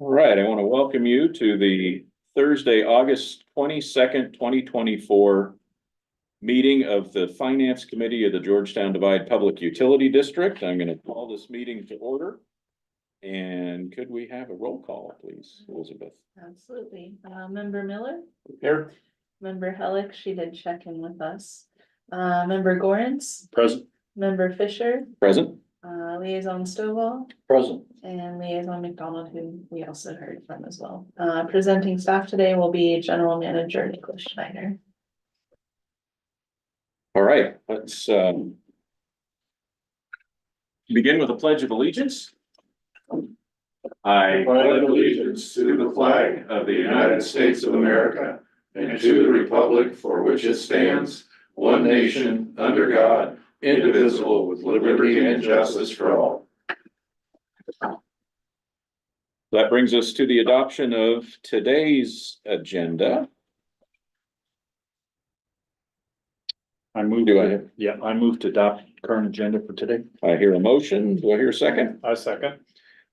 All right, I want to welcome you to the Thursday, August 22nd, 2024 meeting of the Finance Committee of the Georgetown Divide Public Utility District. I'm going to call this meeting to order. And could we have a roll call, please, Elizabeth? Absolutely. Member Miller? Here. Member Hellick, she did check in with us. Member Gorens? Present. Member Fisher? Present. Liaison Stovall? Present. And Liaison McDonald, who we also heard from as well. Presenting staff today will be General Manager Nicholas Schneider. All right, let's begin with a pledge of allegiance. I pledge allegiance to the flag of the United States of America and to the republic for which it stands, one nation, under God, indivisible, with liberty and justice for all. That brings us to the adoption of today's agenda. I move to adopt current agenda for today. I hear a motion. Do I hear a second? I second.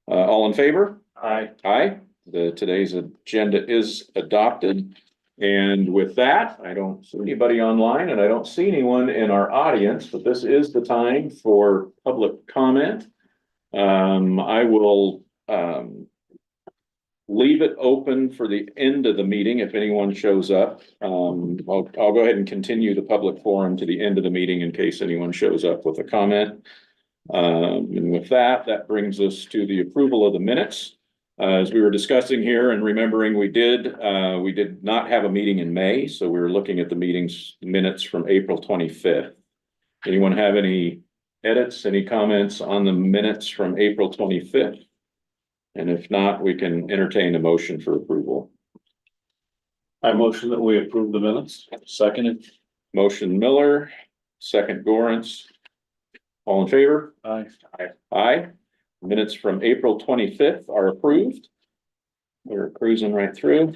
All in favor? Aye. Aye. Today's agenda is adopted. And with that, I don't see anybody online and I don't see anyone in our audience, but this is the time for public comment. I will leave it open for the end of the meeting if anyone shows up. I'll go ahead and continue the public forum to the end of the meeting in case anyone shows up with a comment. And with that, that brings us to the approval of the minutes. As we were discussing here and remembering we did not have a meeting in May, so we were looking at the meeting's minutes from April 25th. Anyone have any edits, any comments on the minutes from April 25th? And if not, we can entertain a motion for approval. I motion that we approve the minutes. Seconded. Motion Miller, second Gorens. All in favor? Aye. Aye. Minutes from April 25th are approved. We're cruising right through.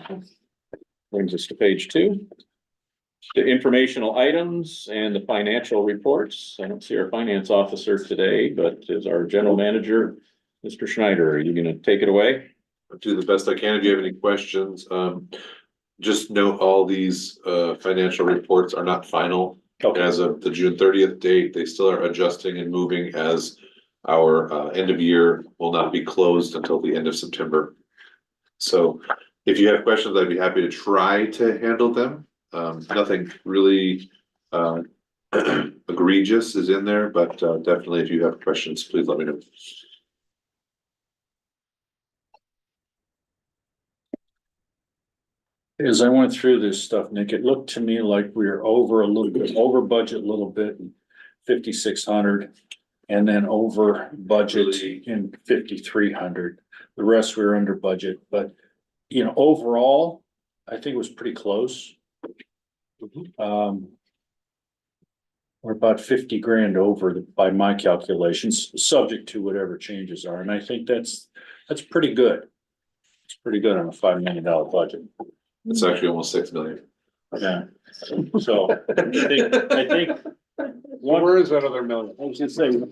Brings us to page 2. The informational items and the financial reports. I don't see our finance officer today, but is our general manager, Mr. Schneider. Are you going to take it away? I'll do the best I can. If you have any questions, just note all these financial reports are not final. Okay. As of the June 30th date, they still are adjusting and moving as our end of year will not be closed until the end of September. So if you have questions, I'd be happy to try to handle them. Nothing really egregious is in there, but definitely if you have questions, please let me know. As I went through this stuff, Nick, it looked to me like we were over budget a little bit, 5,600. And then over budget in 5,300. The rest we were under budget, but overall, I think it was pretty close. We're about 50 grand over by my calculations, subject to whatever changes are, and I think that's pretty good. It's pretty good on a $5 million budget. It's actually almost 6 million. Yeah. So I think. Where is that other million? I was just saying.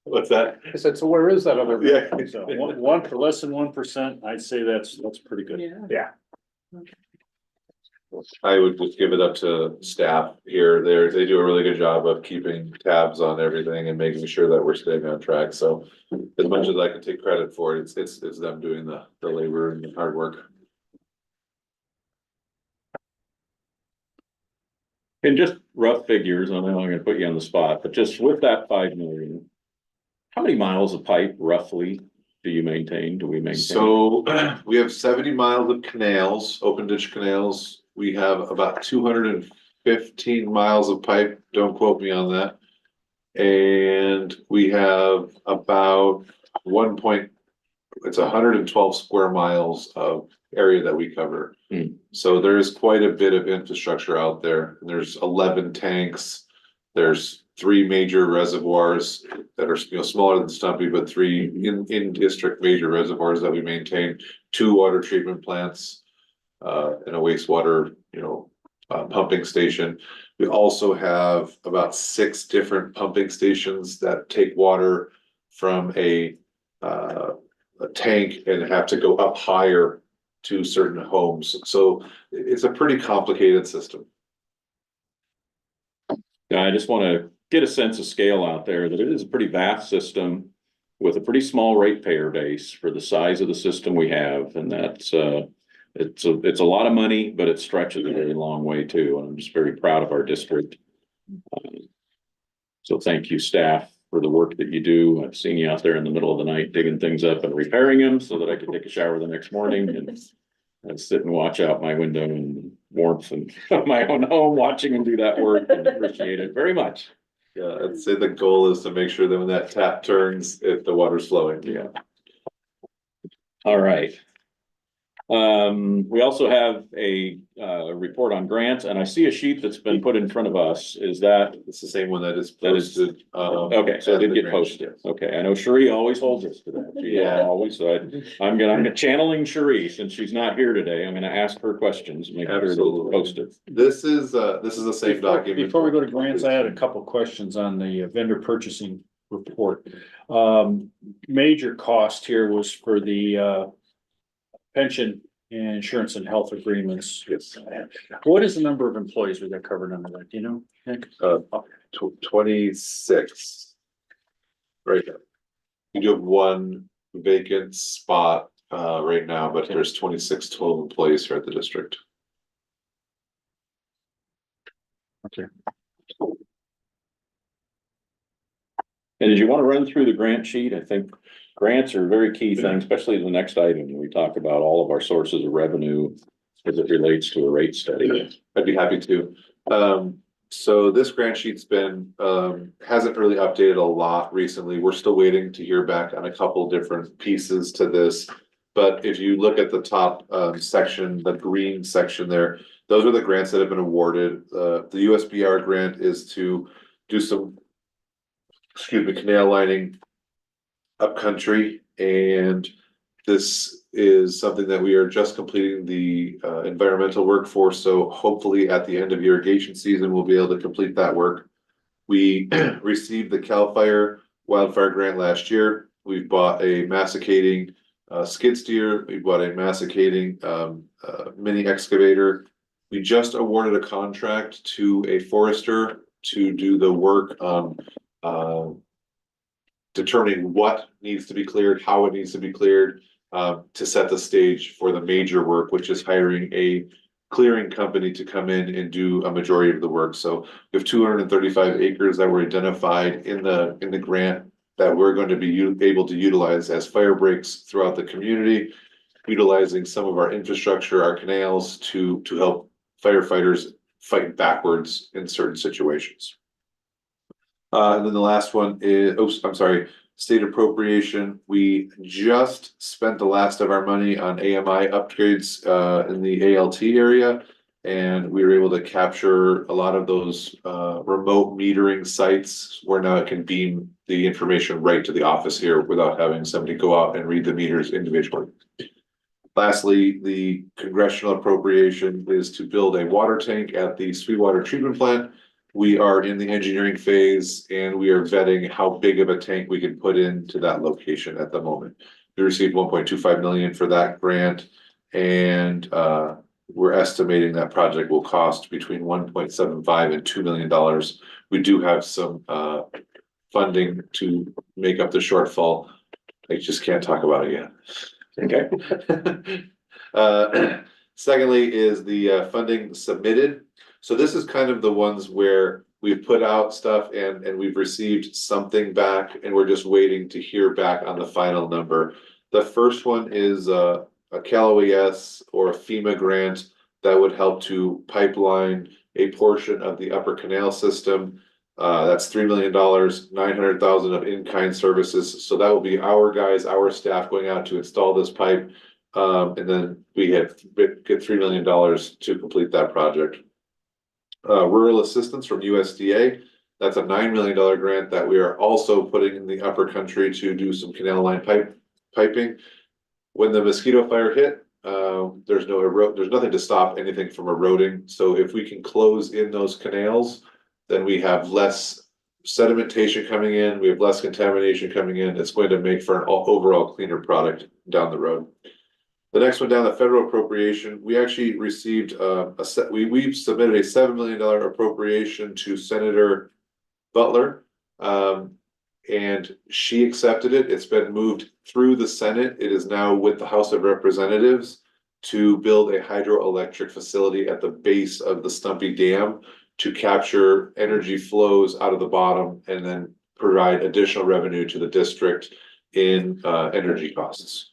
What's that? I said, so where is that other million? Yeah. So one for less than 1%, I'd say that's pretty good. Yeah. I would just give it up to staff here. They do a really good job of keeping tabs on everything and making sure that we're staying on track. So as much as I can take credit for it, it's them doing the labor and the hard work. And just rough figures, I know I'm going to put you on the spot, but just with that 5 million, how many miles of pipe roughly do we maintain? So we have 70 miles of canals, open ditch canals. We have about 215 miles of pipe. Don't quote me on that. And we have about 112 square miles of area that we cover. So there's quite a bit of infrastructure out there. There's 11 tanks. There's 3 major reservoirs that are smaller than Stumpy, but 3 in district major reservoirs that we maintain, 2 water treatment plants, and a wastewater pumping station. We also have about 6 different pumping stations that take water from a a tank and have to go up higher to certain homes. So it's a pretty complicated system. Yeah, I just want to get a sense of scale out there that it is a pretty vast system with a pretty small ratepayer base for the size of the system we have, and that's it's a lot of money, but it stretches a very long way too. And I'm just very proud of our district. So thank you, staff, for the work that you do. I've seen you out there in the middle of the night digging things up and repairing them so that I could take a shower the next morning and sit and watch out my window in warmth and of my own home, watching them do that work, and appreciate it very much. Yeah, I'd say the goal is to make sure that when that tap turns, if the water's flowing. Yeah. All right. We also have a report on grants, and I see a sheet that's been put in front of us. Is that, It's the same one that is That is- posted. okay, so it did get posted. Okay, I know Cherie always holds us to that. She Yeah. always, so I'm channeling Cherie, since she's not here today. I'm gonna ask her questions, make sure Absolutely. to post it. This is the same document. Before we go to grants, I had a couple questions on the vendor purchasing report. Major cost here was for the pension, insurance and health agreements. Yes, What is the number of employees we got covered under that? Do you know, Nick? 26. Right there. We do have one vacant spot right now, but there's 26 total employees here at the district. And did you want to run through the grant sheet? I think grants are a very key thing, especially the next item. We talk about all of our sources of revenue as it relates to a rate study. I'd be happy to. So this grant sheet's been, hasn't really updated a lot recently. We're still waiting to hear back on a couple different pieces to this. But if you look at the top section, the green section there, those are the grants that have been awarded. The USBR grant is to do some, canal lining upcountry, and this is something that we are just completing the environmental work for. So hopefully at the end of irrigation season, we'll be able to complete that work. We received the CAL FIRE wildfire grant last year. We've bought a masticating skid steer. We bought a masticating mini excavator. We just awarded a contract to a forester to do the work on determining what needs to be cleared, how it needs to be cleared, to set the stage for the major work, which is hiring a clearing company to come in and do a majority of the work. So we have 235 acres that were identified in the grant that we're going to be able to utilize as fire breaks throughout the community, utilizing some of our infrastructure, our canals to help firefighters fight backwards in certain situations. And then the last one is, state appropriation. We just spent the last of our money on AMI upgrades in the ALT area. And we were able to capture a lot of those remote metering sites where now it can beam the information right to the office here without having somebody go out and read the meters individually. Lastly, the congressional appropriation is to build a water tank at the Sweetwater treatment plant. We are in the engineering phase and we are vetting how big of a tank we can put into that location at the moment. We received 1.25 million for that grant, and we're estimating that project will cost between 1.75 and $2 million. We do have some funding to make up the shortfall. I just can't talk about it yet. Okay. Secondly is the funding submitted. So this is kind of the ones where we've put out stuff and we've received something back and we're just waiting to hear back on the final number. The first one is a Cal OES or a FEMA grant that would help to pipeline a portion of the upper canal system. That's $3 million, 900,000 of in-kind services. So that will be our guys, our staff going out to install this pipe. And then we get $3 million to complete that project. Rural assistance from USDA. That's a $9 million grant that we are also putting in the upper country to do some canal line piping. When the mosquito fire hit, there's nothing to stop anything from eroding. So if we can close in those canals, then we have less sedimentation coming in, we have less contamination coming in, it's going to make for an overall cleaner product down the road. The next one down, the federal appropriation, we actually received we've submitted a $7 million appropriation to Senator Butler. And she accepted it. It's been moved through the Senate. It is now with the House of Representatives to build a hydroelectric facility at the base of the Stumpy Dam to capture energy flows out of the bottom and then provide additional revenue to the district in energy costs.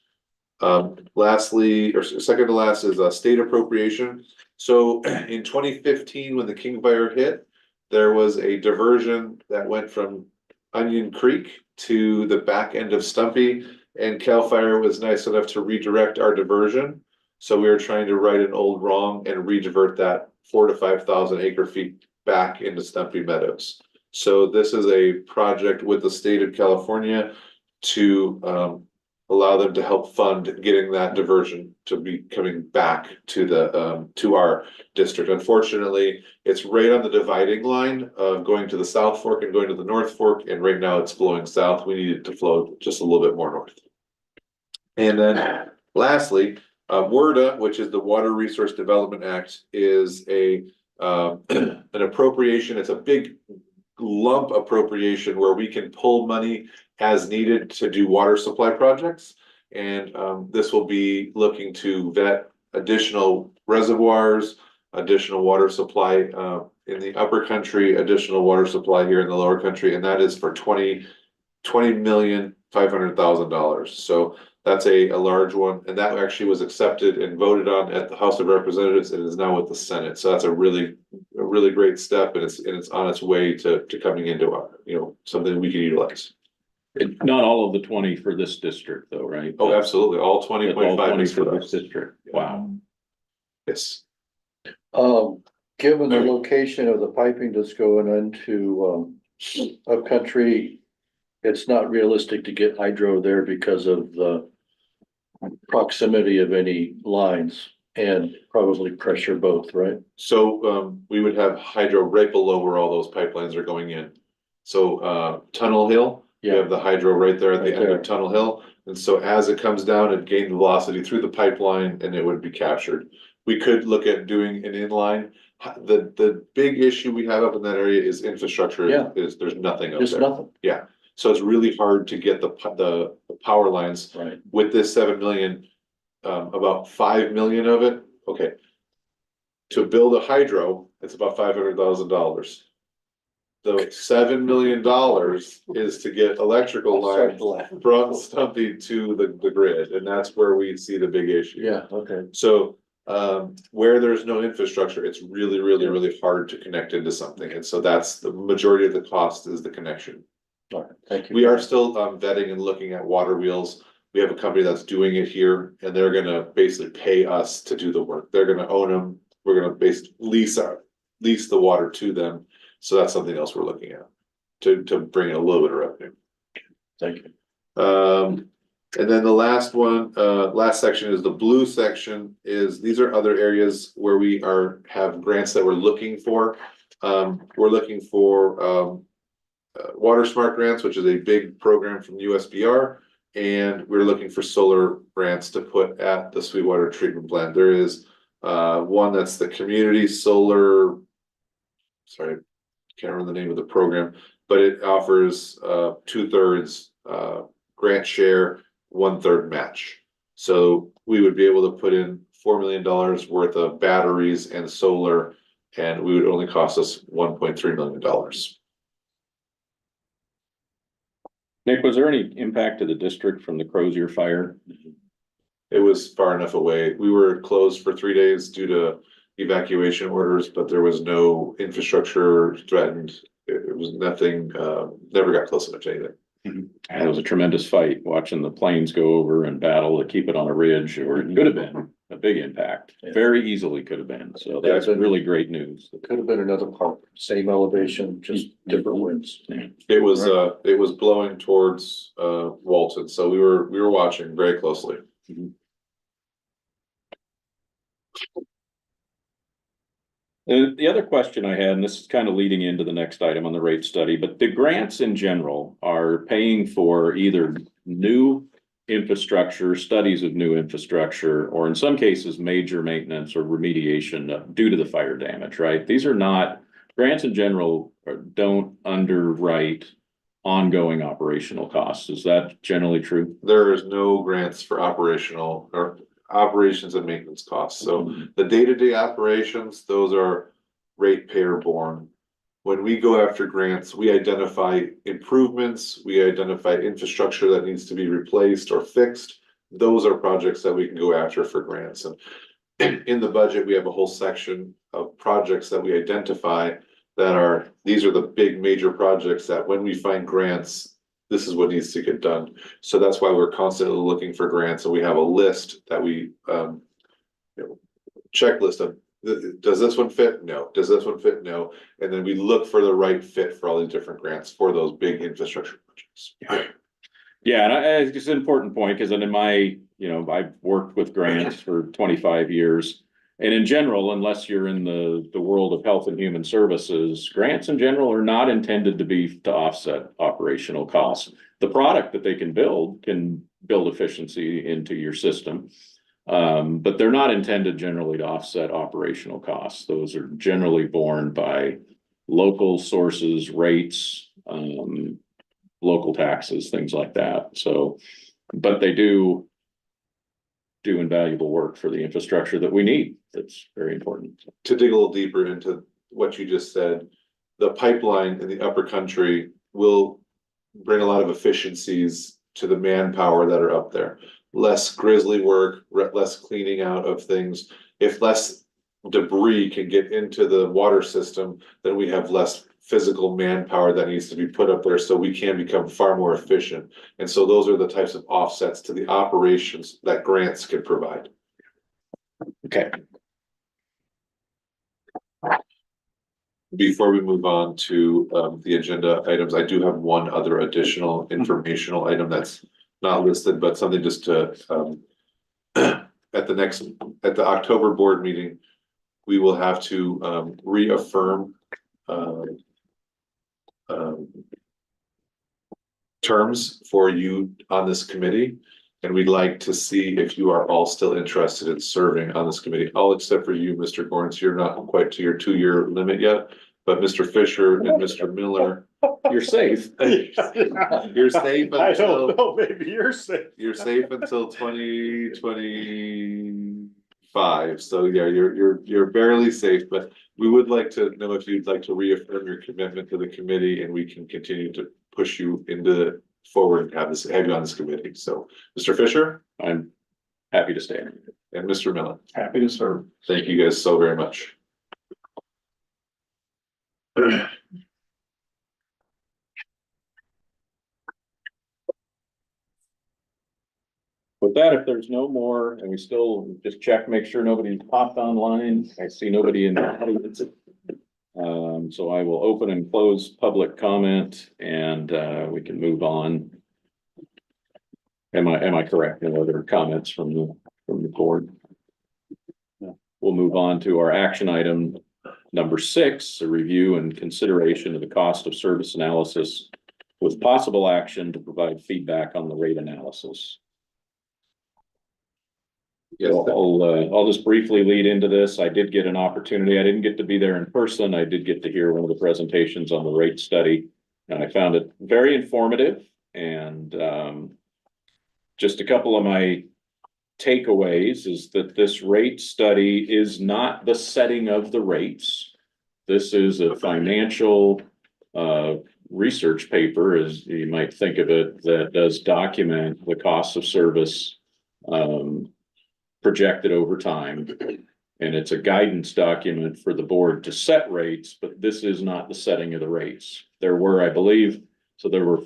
Lastly, or second to last is a state appropriation. So in 2015, when the King Fire hit, there was a diversion that went from Onion Creek to the back end of Stumpy, and CAL FIRE was nice enough to redirect our diversion. So we were trying to right an old wrong and redivert that 4,000 to 5,000 acre feet back into Stumpy Meadows. So this is a project with the state of California to allow them to help fund getting that diversion to be coming back to the to our district. Unfortunately, it's right on the dividing line of going to the South Fork and going to the North Fork, and right now it's flowing south. We need it to flow just a little bit more north. And then lastly, WRDA, which is the Water Resource Development Act, is a an appropriation. It's a big lump appropriation where we can pull money as needed to do water supply projects. And this will be looking to vet additional reservoirs, additional water supply in the upper country, additional water supply here in the lower country, and that is for $20,500,000. So that's a large one, and that actually was accepted and voted on at the House of Representatives and is now with the Senate. So that's a really great step, and it's on its way to coming into something we can utilize. Not all of the 20 for this district though, right? Oh, absolutely. All All 20.5 20 is for for this us. district. Wow. Yes. Given the location of the piping that's going into upcountry, it's not realistic to get hydro there because of the proximity of any lines and probably pressure both, right? So we would have hydro right below where all those pipelines are going in. So Tunnel Hill, we Yeah. have the hydro right there at the Right end there. of Tunnel Hill. And so as it comes down, it gained velocity through the pipeline and it would be captured. We could look at doing an inline. The big issue we have up in that area is infrastructure. Yeah. There's nothing up Just there. nothing, So it's really hard to get the power lines. right? With this 7 million, about 5 million of it, okay. To build a hydro, it's about $500,000. The $7 million is to get electrical lines from Stumpy to the grid, and that's where we see the big issue. Yeah, okay. So where there's no infrastructure, it's really hard to connect into something, and so that's the majority of the cost is the connection. All right, thank you. We are still vetting and looking at water wheels. We have a company that's doing it here, and they're gonna basically pay us to do the work. They're gonna own them. We're gonna basically lease the water to them. So that's something else we're looking at to bring in a little bit of revenue. Thank you. And then the last one, last section is the blue section these are other areas where we have grants that we're looking for. We're looking for Water Smart grants, which is a big program from USBR. And we're looking for solar grants to put at the Sweetwater treatment plant. There is one that's the community solar, sorry, can't remember the name of the program, but it offers 2/3 grant share, 1/3 match. So we would be able to put in $4 million worth of batteries and solar, and we would only cost us $1.3 million. Nick, was there any impact to the district from the Crozier fire? It was far enough away. We were closed for 3 days due to evacuation orders, but there was no infrastructure threatened. It was nothing, never got close enough to anything. And it was a tremendous fight, watching the planes go over and battle to keep it on a ridge, or it could have been a big impact. Yeah. Very easily could have been. So Yeah, that's but- really great news. Could have been another part, same elevation, just different winds. It was blowing towards Walton, so we were watching very closely. The other question I had, and this is kind of leading into the next item on the rate study, but the grants in general are paying for either new infrastructure, studies of new infrastructure, or in some cases, major maintenance or remediation due to the fire damage, right? These are not, grants in general don't underwrite ongoing operational costs. Is that generally true? There is no grants for operational or operations and maintenance costs. So the day-to-day operations, those are ratepayer borne. When we go after grants, we identify improvements, we identify infrastructure that needs to be replaced or fixed. Those are projects that we can go after for grants. And in the budget, we have a whole section of projects that we identify that are, these are the big major projects that when we find grants, this is what needs to get done. So that's why we're constantly looking for grants, and we have a list that we checklist of, does this one fit? No. Does this one fit? No. And then we look for the right fit for all these different grants for those big infrastructure projects. Yeah, and it's an important point, because in my, I've worked with grants for 25 years. And in general, unless you're in the world of health and human services, grants in general are not intended to offset operational costs. The product that they can build efficiency into your system. But they're not intended generally to offset operational costs. Those are generally borne by local sources, rates, local taxes, things like that. So, but they do invaluable work for the infrastructure that we need. That's very important. To dig a little deeper into what you just said, the pipeline in the upper country will bring a lot of efficiencies to the manpower that are up there. Less grisly work, less cleaning out of things. If less debris can get into the water system, then we have less physical manpower that needs to be put up there, so we can become far more efficient. And so those are the types of offsets to the operations that grants can provide. Okay. Before we move on to the agenda items, I do have one other additional informational item that's not listed, but something just to at the October board meeting, we will have to reaffirm terms for you on this committee, and we'd like to see if you are all still interested in serving on this committee. All except for you, Mr. Gorns, you're not quite to your 2-year limit yet, but Mr. Fisher and Mr. Miller, You're safe. you're safe I until don't know, maybe you're safe. you're safe until 2025. So yeah, you're barely safe, but we would like to know if you'd like to reaffirm your commitment to the committee, and we can continue to push you into forward and have you on this committee. So, Mr. Fisher I'm happy to stay. and Mr. Miller, Happy to serve. thank you guys so very much. With that, if there's no more, and we still just check, make sure nobody's popped online. I see nobody in the audience. So I will open and close public comment, and we can move on. Am I correct? No other comments from the board? We'll move on to our action item number 6, a review and consideration of the cost of service analysis with possible action to provide feedback on the rate analysis. Yes, I'll just briefly lead into this. I did get an opportunity. I didn't get to be there in person. I did get to hear one of the presentations on the rate study, and I found it very informative. And just a couple of my takeaways is that this rate study is not the setting of the rates. This is a financial research paper, as you might think of it, that does document the cost of service projected over time. And it's a guidance document for the board to set rates, but this is not the setting of the rates. There were, I believe, so there were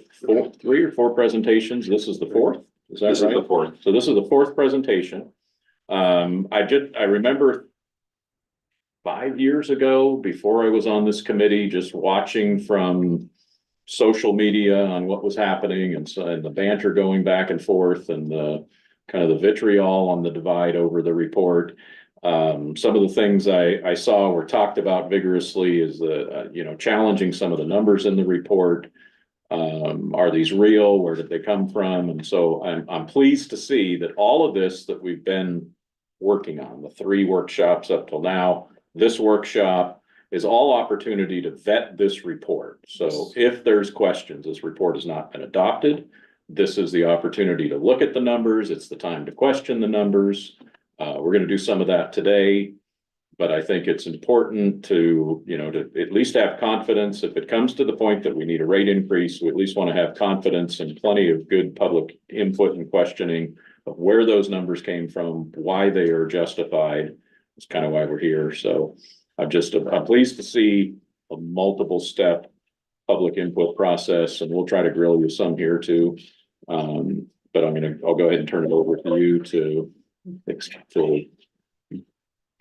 3 or 4 presentations. This is the 4th. Is that right? this is the 4th. So this is the 4th presentation. I remember 5 years ago, before I was on this committee, just watching from social media on what was happening, and the banter going back and forth, and the kind of the vitriol on the divide over the report. Some of the things I saw were talked about vigorously is challenging some of the numbers in the report. Are these real? Where did they come from? And so I'm pleased to see that all of this that we've been working on, the 3 workshops up till now, this workshop is all opportunity to vet this report. So if there's questions, this report has not been adopted. This is the opportunity to look at the numbers. It's the time to question the numbers. We're going to do some of that today, but I think it's important to at least have confidence. If it comes to the point that we need a rate increase, we at least want to have confidence and plenty of good public input and questioning of where those numbers came from, why they are justified. It's kind of why we're here. So I'm pleased to see a multiple step public input process, and we'll try to grill you some here too. But I'll go ahead and turn it over to you to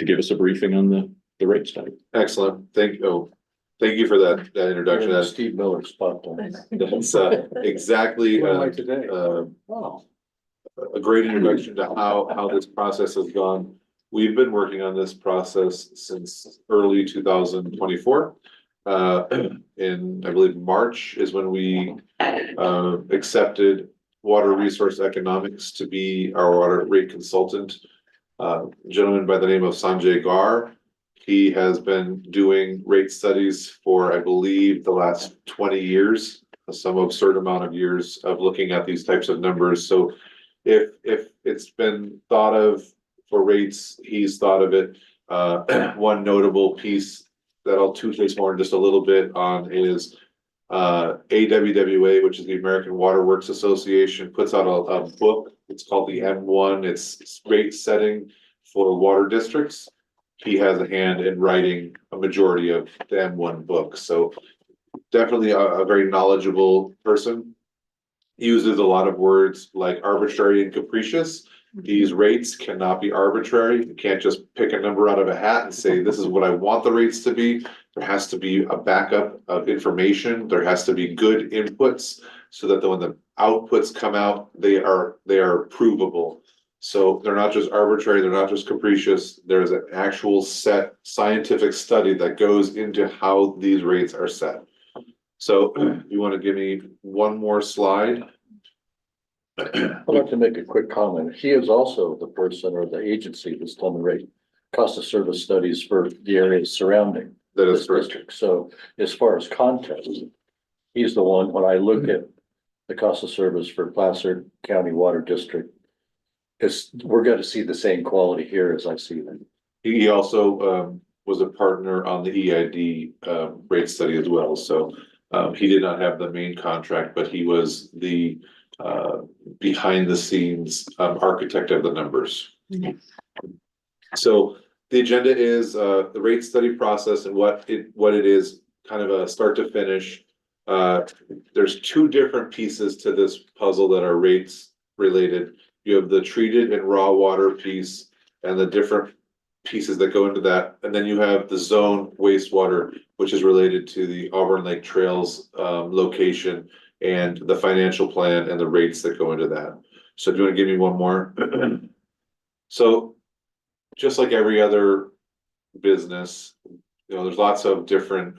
give us a briefing on the rate study. Excellent. Thank you for that introduction. That's Steve Miller spot on. exactly today. Oh. a great introduction to how this process has gone. We've been working on this process since early 2024. In, I believe, March is when we accepted Water Resource Economics to be our water rate consultant. A gentleman by the name of Sanjay Gar. He has been doing rate studies for, I believe, the last 20 years, some absurd amount of years of looking at these types of numbers. So if it's been thought of for rates, he's thought of it. One notable piece that I'll toot his horn just a little bit on is AWWA, which is the American Water Works Association, puts out a book. It's called the M1. It's rate setting for water districts. He has a hand in writing a majority of the M1 book. So definitely a very knowledgeable person. He uses a lot of words like arbitrary and capricious. These rates cannot be arbitrary. You can't just pick a number out of a hat and say, this is what I want the rates to be. There has to be a backup of information. There has to be good inputs so that when the outputs come out, they are provable. So they're not just arbitrary, they're not just capricious. There's an actual set scientific study that goes into how these rates are set. So you want to give me one more slide? I'd like to make a quick comment. He is also the person or the agency that's done the rate cost of service studies for the areas surrounding That is this correct. district. So as far as context, he's the one, when I look at the cost of service for Placer County Water District, we're going to see the same quality here as I see them. He also was a partner on the EID rate study as well. So he did not have the main contract, but he was the behind the scenes architect of the numbers. So the agenda is the rate study process and what it is, kind of a start to finish. There's 2 different pieces to this puzzle that are rates related. You have the treated and raw water piece and the different pieces that go into that. And then you have the zone wastewater, which is related to the Auburn Lake Trails location and the financial plan and the rates that go into that. So do you want to give me one more? So just like every other business, there's lots of different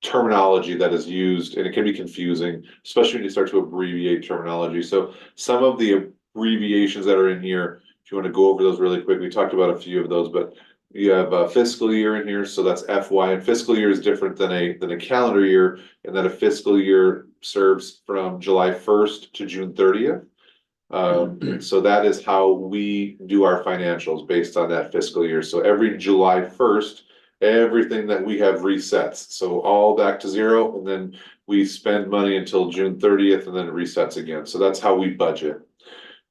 terminology that is used, and it can be confusing, especially when you start to abbreviate terminology. So some of the abbreviations that are in here, if you want to go over those really quick, we talked about a few of those, but you have a fiscal year in here, so that's FY, and fiscal year is different than a calendar year, and that a fiscal year serves from July 1st to June 30th. So that is how we do our financials based on that fiscal year. So every July 1st, everything that we have resets. So all back to zero, and then we spend money until June 30th, and then it resets again. So that's how we budget.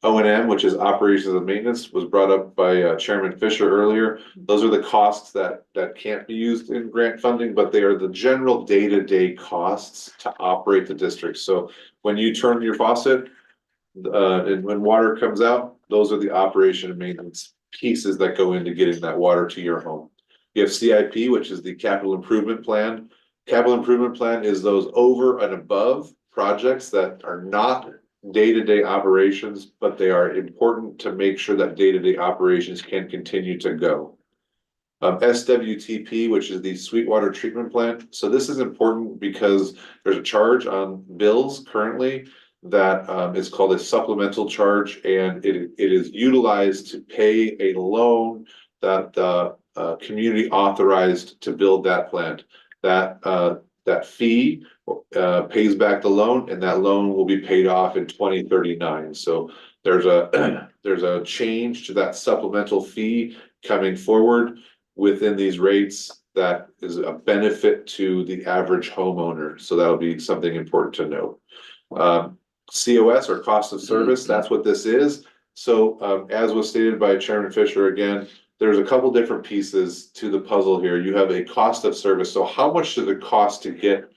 O&M, which is operations and maintenance, was brought up by Chairman Fisher earlier. Those are the costs that can't be used in grant funding, but they are the general day-to-day costs to operate the district. So when you turn your faucet, and when water comes out, those are the operation and maintenance pieces that go into getting that water to your home. You have CIP, which is the capital improvement plan. Capital improvement plan is those over and above projects that are not day-to-day operations, but they are important to make sure that day-to-day operations can continue to go. SWTP, which is the Sweetwater Treatment Plant. So this is important because there's a charge on bills currently that is called a supplemental charge, and it is utilized to pay a loan that the community authorized to build that plant. That fee pays back the loan, and that loan will be paid off in 2039. So there's a change to that supplemental fee coming forward within these rates that is a benefit to the average homeowner. So that'll be something important to note. COS, or cost of service, that's what this is. So as was stated by Chairman Fisher, again, there's a couple different pieces to the puzzle here. You have a cost of service. So how much does it cost to get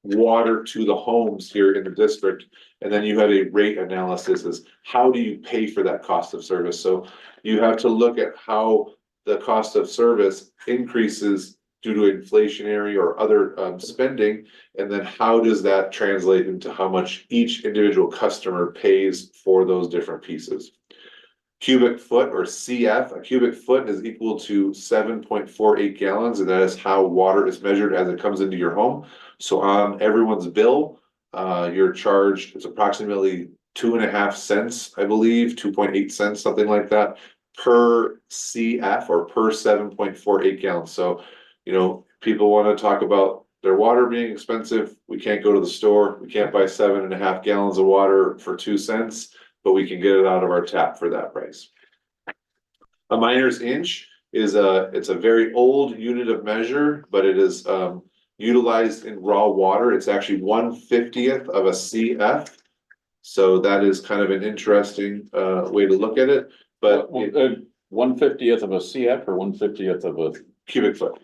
water to the homes here in the district? And then you have a rate analysis, is how do you pay for that cost of service? So you have to look at how the cost of service increases due to inflationary or other spending, and then how does that translate into how much each individual customer pays for those different pieces. Cubic foot, or CF, a cubic foot is equal to 7.48 gallons, and that is how water is measured as it comes into your home. So on everyone's bill, you're charged, it's approximately 2.5 cents, I believe, 2.8 cents, something like that, per CF, or per 7.48 gallons. So, you know, people want to talk about their water being expensive. We can't go to the store. We can't buy 7.5 gallons of water for 2 cents, but we can get it out of our tap for that price. A miner's inch is it's a very old unit of measure, but it is utilized in raw water. It's actually 1/50th of a CF. So that is kind of an interesting way to look at it. But 1/50th of a CF or 1/50th of a cubic foot.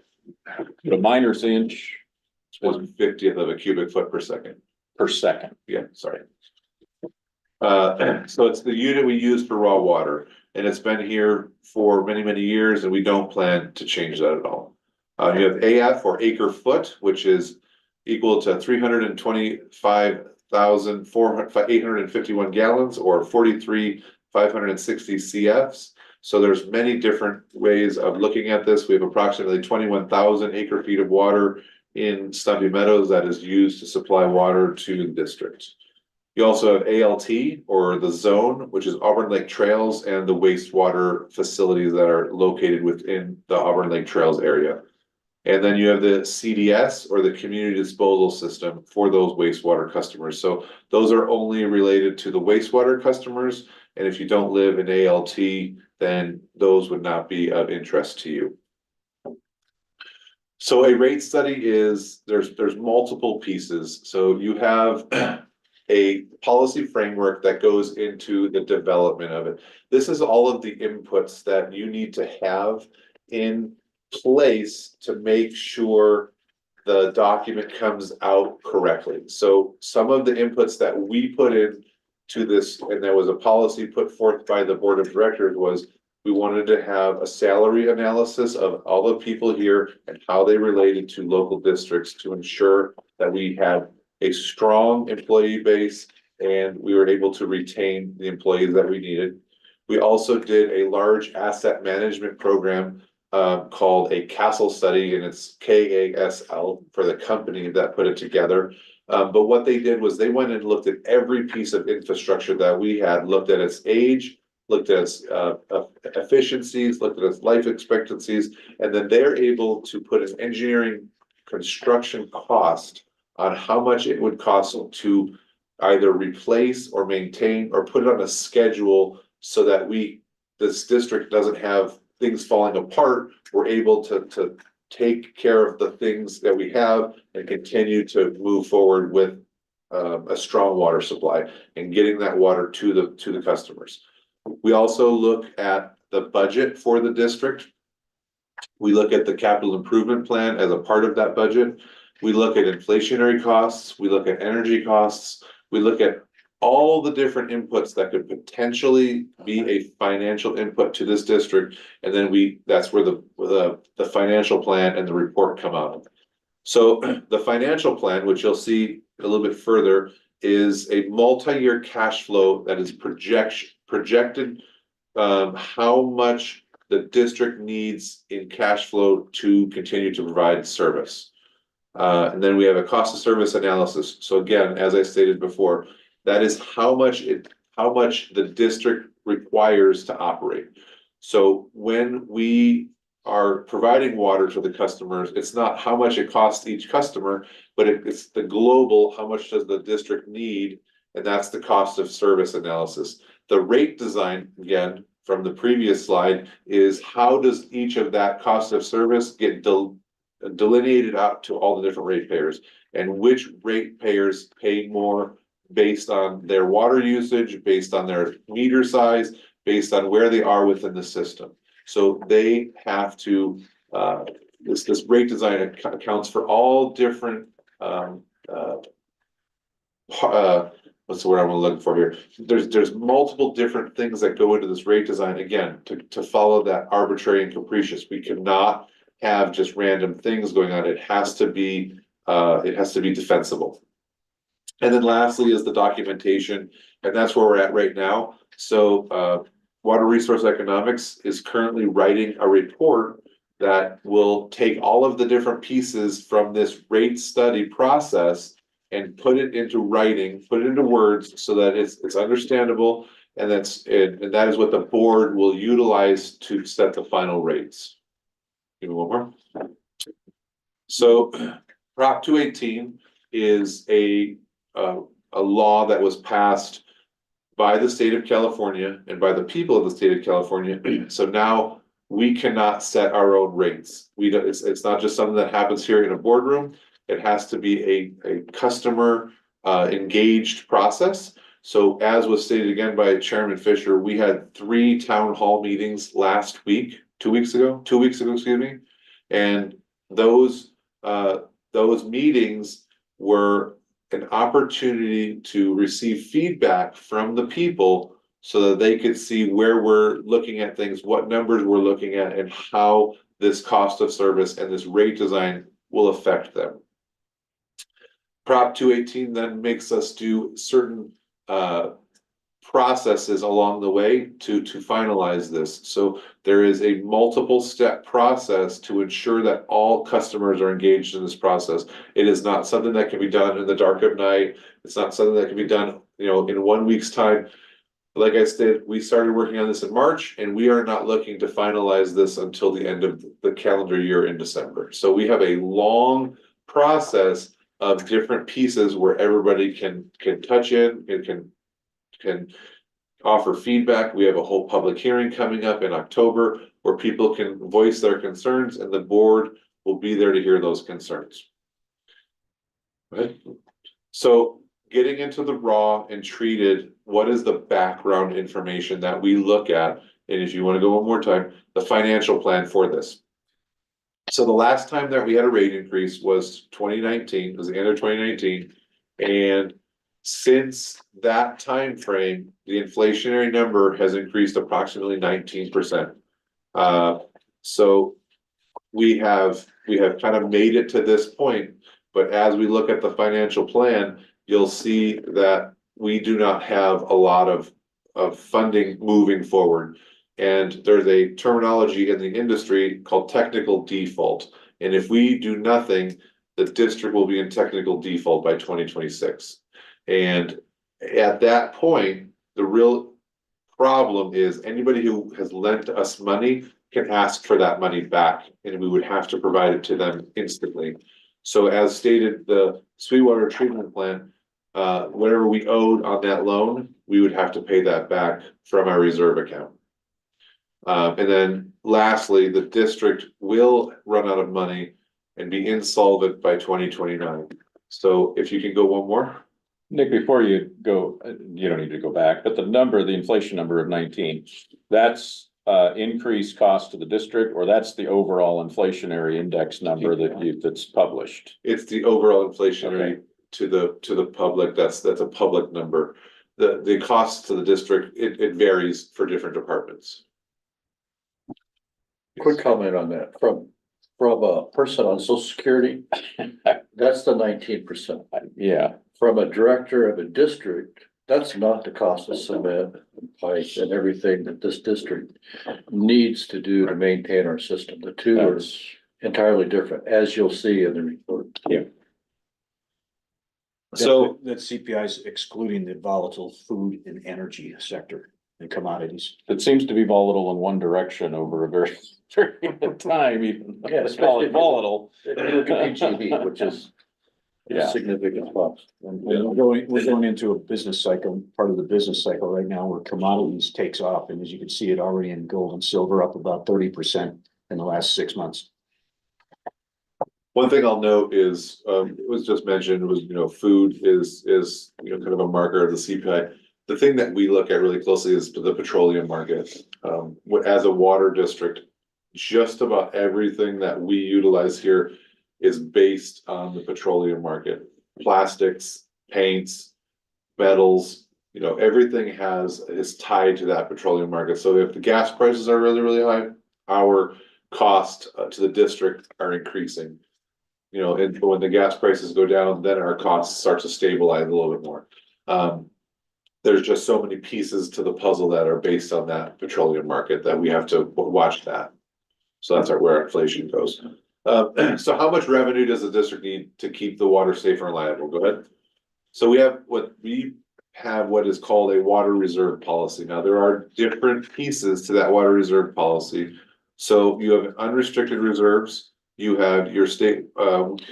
the miner's inch It's 1/50th of a cubic foot per second. per second. Yeah, sorry. So it's the unit we use for raw water, and it's been here for many, many years, and we don't plan to change that at all. You have AF, or acre foot, which is equal to 325,851 gallons, or 43,560 CFs. So there's many different ways of looking at this. We have approximately 21,000 acre feet of water in Stumpy Meadows that is used to supply water to the district. You also have ALT, or the zone, which is Auburn Lake Trails and the wastewater facilities that are located within the Auburn Lake Trails area. And then you have the CDS, or the community disposal system, for those wastewater customers. So those are only related to the wastewater customers. And if you don't live in ALT, then those would not be of interest to you. So a rate study is, there's multiple pieces. So you have a policy framework that goes into the development of it. This is all of the inputs that you need to have in place to make sure the document comes out correctly. So some of the inputs that we put in to this, and there was a policy put forth by the board of directors, was we wanted to have a salary analysis of all the people here and how they related to local districts to ensure that we had a strong employee base and we were able to retain the employees that we needed. We also did a large asset management program called a Castle study, and it's KASL for the company that put it together. But what they did was they went and looked at every piece of infrastructure that we had, looked at its age, looked at its efficiencies, looked at its life expectancies, and then they're able to put an engineering construction cost on how much it would cost to either replace or maintain or put it on a schedule so that this district doesn't have things falling apart. We're able to take care of the things that we have and continue to move forward with a strong water supply and getting that water to the customers. We also look at the budget for the district. We look at the capital improvement plan as a part of that budget. We look at inflationary costs, we look at energy costs, we look at all the different inputs that could potentially be a financial input to this district. And then that's where the financial plan and the report come out. So the financial plan, which you'll see a little bit further, is a multi-year cash flow that is projected. How much the district needs in cash flow to continue to provide service. And then we have a cost of service analysis. So again, as I stated before, that is how much the district requires to operate. So when we are providing water to the customers, it's not how much it costs each customer, but it's the global, how much does the district need? And that's the cost of service analysis. The rate design, again, from the previous slide, is how does each of that cost of service get delineated out to all the different ratepayers, and which ratepayers pay more based on their water usage, based on their meter size, based on where they are within the system. So they have to, this rate design accounts for all different, what's the word I'm looking for here? There's multiple different things that go into this rate design, again, to follow that arbitrary and capricious. We cannot have just random things going on. It has to be defensible. And then lastly is the documentation, and that's where we're at right now. So Water Resource Economics is currently writing a report that will take all of the different pieces from this rate study process and put it into writing, put it into words so that it's understandable, and that is what the board will utilize to set the final rates. Give me one more. So Prop 218 is a law that was passed by the state of California and by the people of the state of California. So now we cannot set our own rates. It's not just something that happens here in a boardroom. It has to be a customer engaged process. So as was stated again by Chairman Fisher, we had 3 town hall meetings last week, 2 weeks ago, excuse me. And those meetings were an opportunity to receive feedback from the people so that they could see where we're looking at things, what numbers we're looking at, and how this cost of service and this rate design will affect them. Prop 218 then makes us do certain processes along the way to finalize this. So there is a multiple step process to ensure that all customers are engaged in this process. It is not something that can be done in the dark of night. It's not something that can be done, in 1 week's time. Like I said, we started working on this in March, and we are not looking to finalize this until the end of the calendar year in December. So we have a long process of different pieces where everybody can touch in, it can offer feedback. We have a whole public hearing coming up in October where people can voice their concerns, and the board will be there to hear those concerns. Right? So getting into the raw and treated, what is the background information that we look at? And if you want to go one more time, the financial plan for this. So the last time that we had a rate increase was 2019, it was the end of 2019. And since that time frame, the inflationary number has increased approximately 19%. So we have kind of made it to this point, but as we look at the financial plan, you'll see that we do not have a lot of funding moving forward. And there's a terminology in the industry called technical default. And if we do nothing, the district will be in technical default by 2026. And at that point, the real problem is anybody who has lent us money can ask for that money back, and we would have to provide it to them instantly. So as stated, the Sweetwater treatment plant, whatever we owed on that loan, we would have to pay that back from our reserve account. And then lastly, the district will run out of money and be insolvent by 2029. So if you can go one more. Nick, before you go, you don't need to go back, but the inflation number of 19, that's increased cost to the district, or that's the overall inflationary index number that's published? It's the overall inflationary to the public. That's a public number. The cost to the district, it varies for different departments. Quick comment on that from a person on Social Security. That's the 19%. Yeah, from a director of a district, that's not the cost of cement, pipe and everything that this district needs to do to maintain our system. The two are That's, entirely different, as you'll see in the report. So, That CPI is excluding the volatile food and energy sector and commodities. it seems to be volatile in one direction over a very, very long time, even, Yeah, let's call it volatile. If you look at HEB, which is Yeah. a significant cost. And we're going into a business cycle, part of the business cycle right now where commodities takes off. And as you can see it already in gold and silver up about 30% in the last 6 months. one thing I'll note is, it was just mentioned, was, food is, kind of a marker of the CPI. The thing that we look at really closely is the petroleum market. As a water district, just about everything that we utilize here is based on the petroleum market. Plastics, paints, metals, everything is tied to that petroleum market. So if the gas prices are really, really high, our cost to the district are increasing. And when the gas prices go down, then our costs start to stabilize a little bit more. There's just so many pieces to the puzzle that are based on that petroleum market that we have to watch that. So that's where inflation goes. So how much revenue does the district need to keep the water safe and reliable? Go ahead. So we have what is called a water reserve policy. Now, there are different pieces to that water reserve policy. So you have unrestricted reserves, you have your state,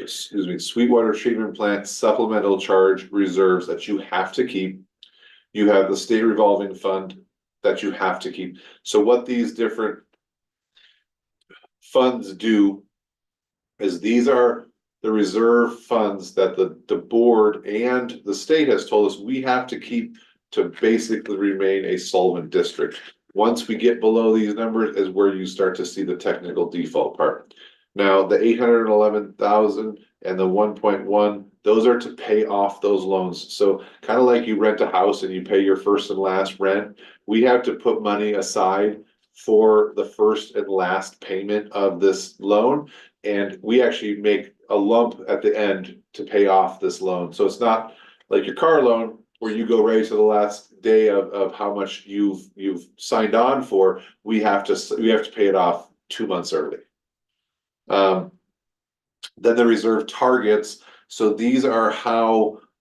Sweetwater treatment plant supplemental charge reserves that you have to keep. You have the state revolving fund that you have to keep. So what these different funds do is these are the reserve funds that the board and the state has told us we have to keep to basically remain a solvent district. Once we get below these numbers is where you start to see the technical default part. Now, the 811,000 and the 1.1, those are to pay off those loans. So kind of like you rent a house and you pay your first and last rent, we have to put money aside for the first and last payment of this loan. And we actually make a lump at the end to pay off this loan. So it's not like your car loan where you go right to the last day of how much you've signed on for. We have to pay it off 2 months early. Then the reserve targets. So these are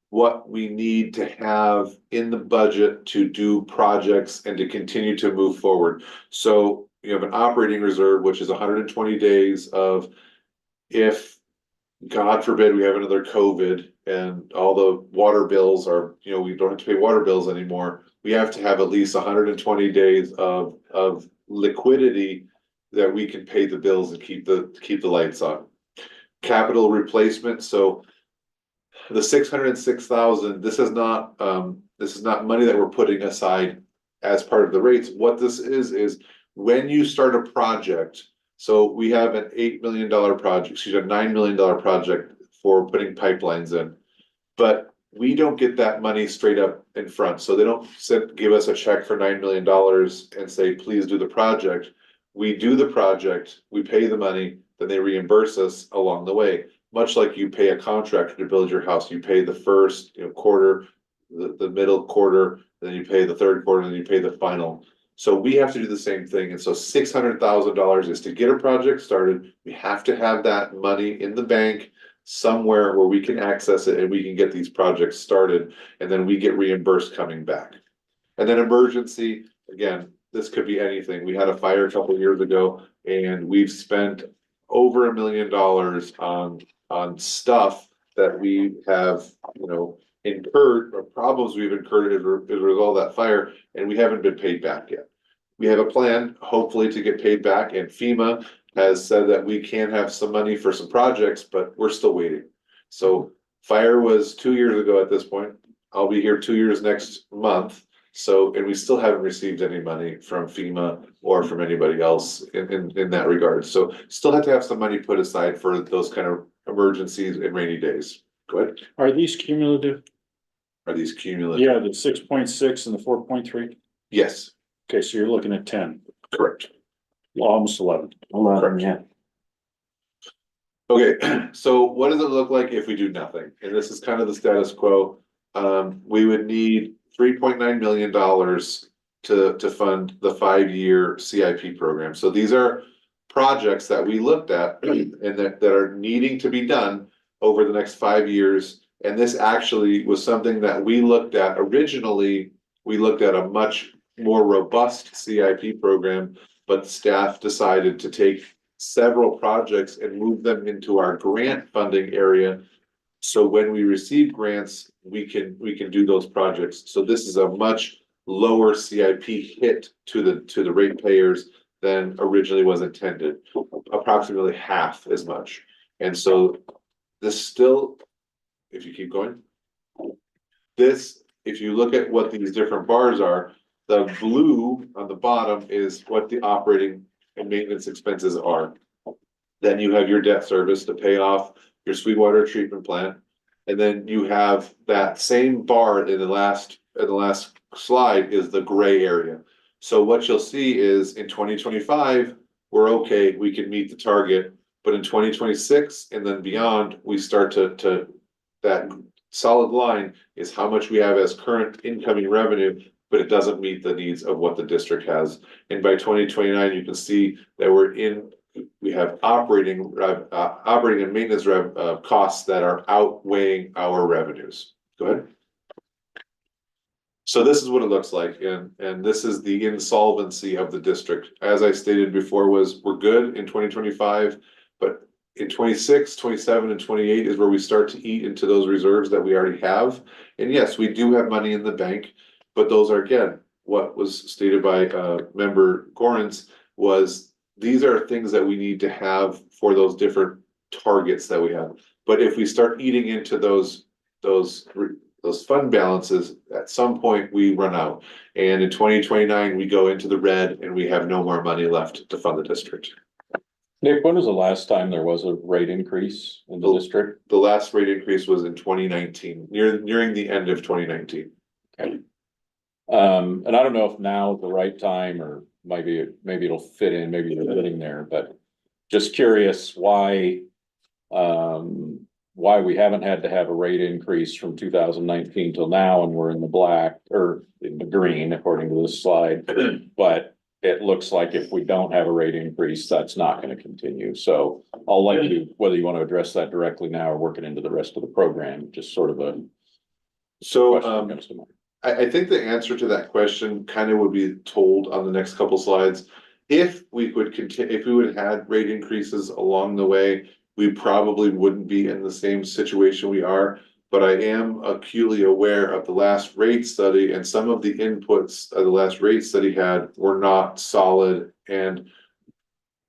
what we need to have in the budget to do projects and to continue to move forward. So you have an operating reserve, which is 120 days of, if God forbid we have another COVID and all the water bills are, we don't have to pay water bills anymore. We have to have at least 120 days of liquidity that we can pay the bills and keep the lights on. Capital replacement. So the 606,000, this is not money that we're putting aside as part of the rates. What this is when you start a project. So we have an $8 million project, a $9 million project for putting pipelines in, but we don't get that money straight up in front. So they don't give us a check for $9 million and say, please do the project. We do the project, we pay the money, then they reimburse us along the way. Much like you pay a contractor to build your house, you pay the first quarter, the middle quarter, then you pay the third quarter, and then you pay the final. So we have to do the same thing. And so $600,000 is to get a project started. We have to have that money in the bank somewhere where we can access it and we can get these projects started, and then we get reimbursed coming back. And then emergency, again, this could be anything. We had a fire a couple of years ago and we've spent over $1 million on stuff that we have, incurred, or problems we've incurred as a result of that fire, and we haven't been paid back yet. We have a plan, hopefully, to get paid back, and FEMA has said that we can have some money for some projects, but we're still waiting. So fire was 2 years ago at this point. I'll be here 2 years next month. So, and we still haven't received any money from FEMA or from anybody else in that regard. So still have to have some money put aside for those kind of emergencies and rainy days. Go ahead. Are these cumulative? Are these cumulative? Yeah, the 6.6 and the 4.3. Yes, Okay, so you're looking at 10, correct. almost 11. 11, yeah. Okay, so what does it look like if we do nothing? And this is kind of the status quo. We would need $3.9 million to fund the 5-year CIP program. So these are projects that we looked at and that are needing to be done over the next 5 years. And this actually was something that we looked at originally. We looked at a much more robust CIP program, but staff decided to take several projects and move them into our grant funding area. So when we receive grants, we can do those projects. So this is a much lower CIP hit to the ratepayers than originally was intended, approximately half as much. And so this still, if you keep going, this, if you look at what these different bars are, the blue on the bottom is what the operating and maintenance expenses are. Then you have your debt service to pay off your Sweetwater treatment plant. And then you have that same bar in the last slide is the gray area. So what you'll see is in 2025, we're okay, we can meet the target. But in 2026 and then beyond, we start to that solid line is how much we have as current incoming revenue, but it doesn't meet the needs of what the district has. And by 2029, you can see that we have operating and maintenance costs that are outweighing our revenues. Go ahead. So this is what it looks like, and this is the insolvency of the district. As I stated before, we're good in 2025, but in 26, 27, and 28 is where we start to eat into those reserves that we already have. And yes, we do have money in the bank, but those are, again, what was stated by member Gorans was these are things that we need to have for those different targets that we have. But if we start eating into those fund balances, at some point we run out. And in 2029, we go into the red and we have no more money left to fund the district. Nick, when was the last time there was a rate increase in the district? The last rate increase was in 2019, nearing the end of 2019. Okay. And I don't know if now is the right time or maybe it'll fit in, maybe you're getting there, but just curious why we haven't had to have a rate increase from 2019 till now, and we're in the black or in the green according to this slide. But it looks like if we don't have a rate increase, that's not going to continue. So I'll let you, whether you want to address that directly now or work it into the rest of the program, just sort of a question. I think the answer to that question kind of would be told on the next couple slides. If we would continue, if we would have had rate increases along the way, we probably wouldn't be in the same situation we are. But I am acutely aware of the last rate study, and some of the inputs the last rate study had were not solid, and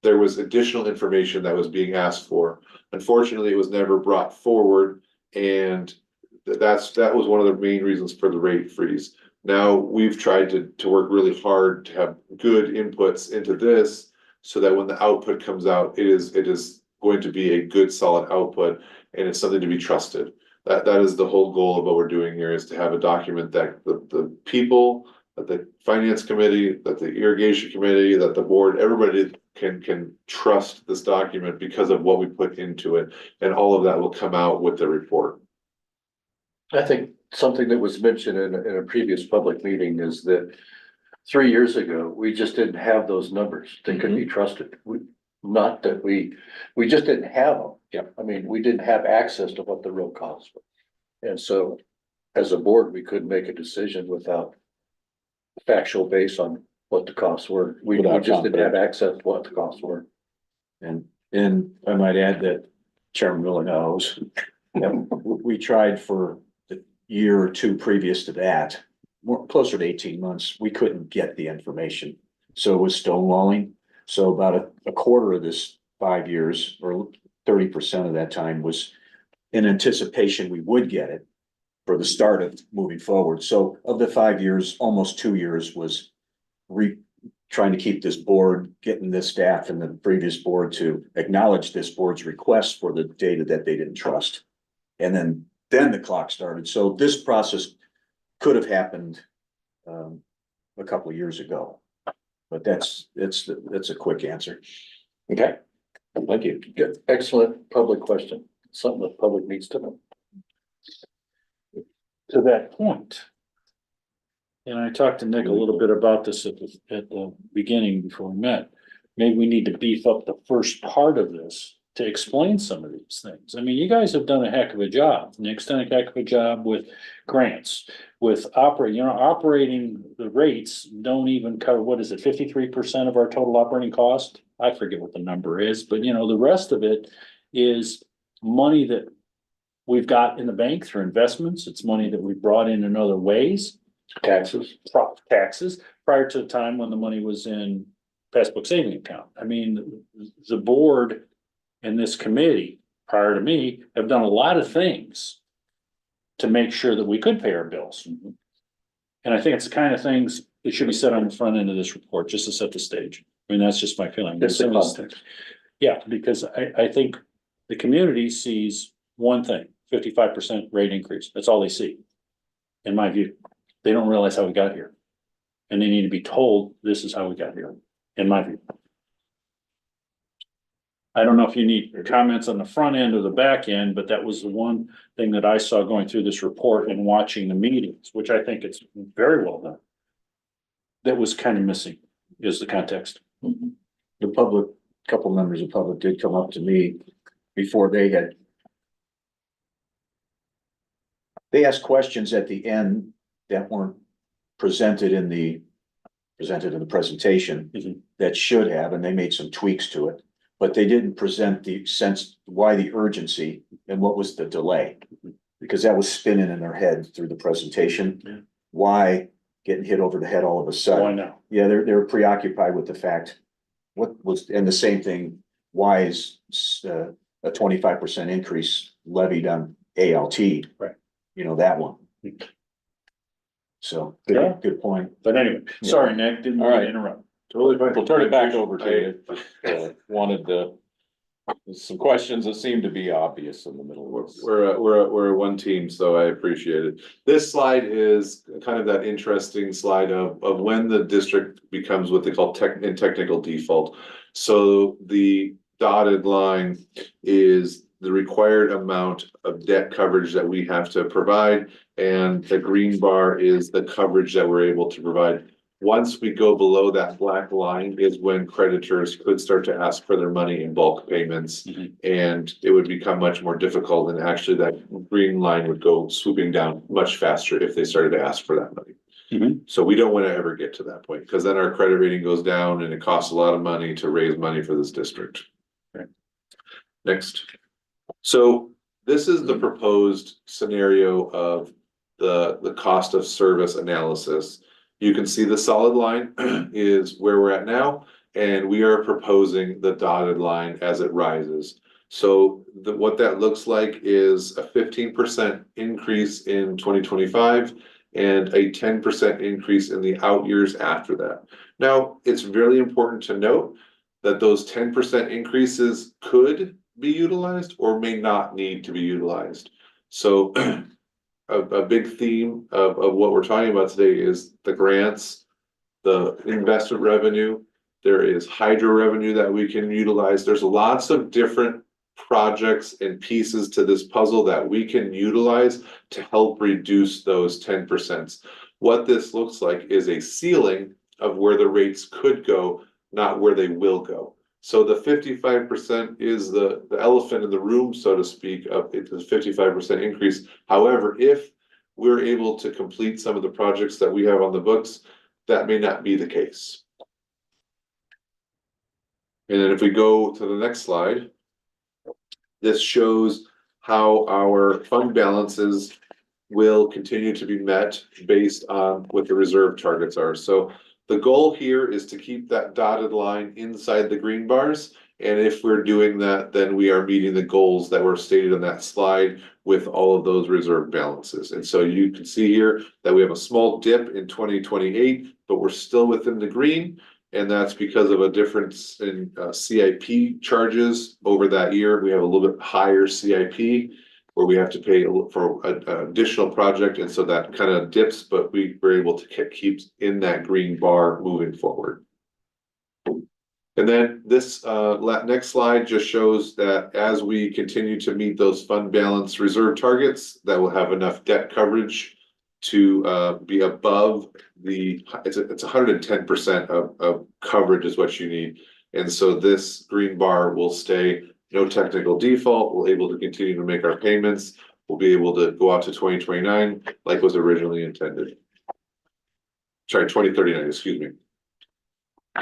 there was additional information that was being asked for. Unfortunately, it was never brought forward, and that was one of the main reasons for the rate freeze. Now we've tried to work really hard to have good inputs into this so that when the output comes out, it is going to be a good solid output, and it's something to be trusted. That is the whole goal of what we're doing here, is to have a document that the people, that the finance committee, that the irrigation committee, that the board, everybody can trust this document because of what we put into it, and all of that will come out with the report. I think something that was mentioned in a previous public meeting is that 3 years ago, we just didn't have those numbers. They couldn't be trusted. Not that we just didn't have them. Yeah. I mean, we didn't have access to what the real costs were. And so as a board, we couldn't make a decision without factual base on what the costs were. We just didn't have access to what the costs were. And I might add that Chairman Miller knows, we tried for the year or two previous to that, closer to 18 months, we couldn't get the information. So it was stonewalling. So about a quarter of this 5 years, or 30% of that time, was in anticipation we would get it for the start of moving forward. So of the 5 years, almost 2 years was trying to keep this board, getting this staff and the previous board to acknowledge this board's request for the data that they didn't trust. And then the clock started. So this process could have happened a couple of years ago. But that's a quick answer. Okay. Thank you. Good, excellent public question, something the public needs to know. To that point. And I talked to Nick a little bit about this at the beginning before we met. Maybe we need to beef up the first part of this to explain some of these things. I mean, you guys have done a heck of a job. Nick's done a heck of a job with grants, with operating the rates don't even cover, what is it, 53% of our total operating cost? I forget what the number is, but the rest of it is money that we've got in the bank through investments. It's money that we brought in other ways. Taxes. Taxes prior to the time when the money was in passbook saving account. I mean, the board and this committee prior to me have done a lot of things to make sure that we could pay our bills. And I think it's the kind of things that should be said on the front end of this report, just to set the stage. I mean, that's just my feeling. It's the context. Yeah, because I think the community sees one thing, 55% rate increase. That's all they see. In my view, they don't realize how we got here. And they need to be told, this is how we got here, in my view. I don't know if you need comments on the front end or the back end, but that was the one thing that I saw going through this report and watching the meetings, which I think it's very well done. That was kind of missing, is the context. The public, couple members of public did come up to me before they asked questions at the end that weren't presented in the presentation Mhm. that should have, and they made some tweaks to it. But they didn't present the sense, why the urgency and what was the delay? Because that was spinning in their head through the presentation. Yeah. Why getting hit over the head all of a sudden? Why now? Yeah, they're preoccupied with the fact, and the same thing, why is a 25% increase levied on ALT? Right. That one. So, Yeah. good point. But anyway, sorry, Nick, didn't All mean to right. interrupt. Totally fine. We'll turn it back over to you. Wanted some questions that seem to be obvious in the middle of this. We're a one team, so I appreciate it. This slide is kind of that interesting slide of when the district becomes what they call technical default. So the dotted line is the required amount of debt coverage that we have to provide, and the green bar is the coverage that we're able to provide. Once we go below that black line is when creditors could start to ask for their money in bulk payments. Mhm. And it would become much more difficult, and actually that green line would go swooping down much faster if they started to ask for that money. Mhm. So we don't want to ever get to that point, because then our credit rating goes down and it costs a lot of money to raise money for this district. Right. Next. So this is the proposed scenario of the cost of service analysis. You can see the solid line is where we're at now, and we are proposing the dotted line as it rises. So what that looks like is a 15% increase in 2025 and a 10% increase in the out years after that. Now, it's really important to note that those 10% increases could be utilized or may not need to be utilized. So a big theme of what we're talking about today is the grants, the investment revenue. There is hydro revenue that we can utilize. There's lots of different projects and pieces to this puzzle that we can utilize to help reduce those 10%. What this looks like is a ceiling of where the rates could go, not where they will go. So the 55% is the elephant in the room, so to speak, of it's a 55% increase. However, if we're able to complete some of the projects that we have on the books, that may not be the case. And then if we go to the next slide, this shows how our fund balances will continue to be met based on what the reserve targets are. So the goal here is to keep that dotted line inside the green bars. And if we're doing that, then we are meeting the goals that were stated on that slide with all of those reserve balances. And so you can see here that we have a small dip in 2028, but we're still within the green. And that's because of a difference in CIP charges over that year. We have a little bit higher CIP where we have to pay for an additional project. And so that kind of dips, but we were able to keep in that green bar moving forward. And then this next slide just shows that as we continue to meet those fund balance reserve targets, that will have enough debt coverage to be above it's 110% of coverage is what you need. And so this green bar will stay no technical default. We're able to continue to make our payments. We'll be able to go out to 2029 like was originally intended. Sorry, 2039, excuse me.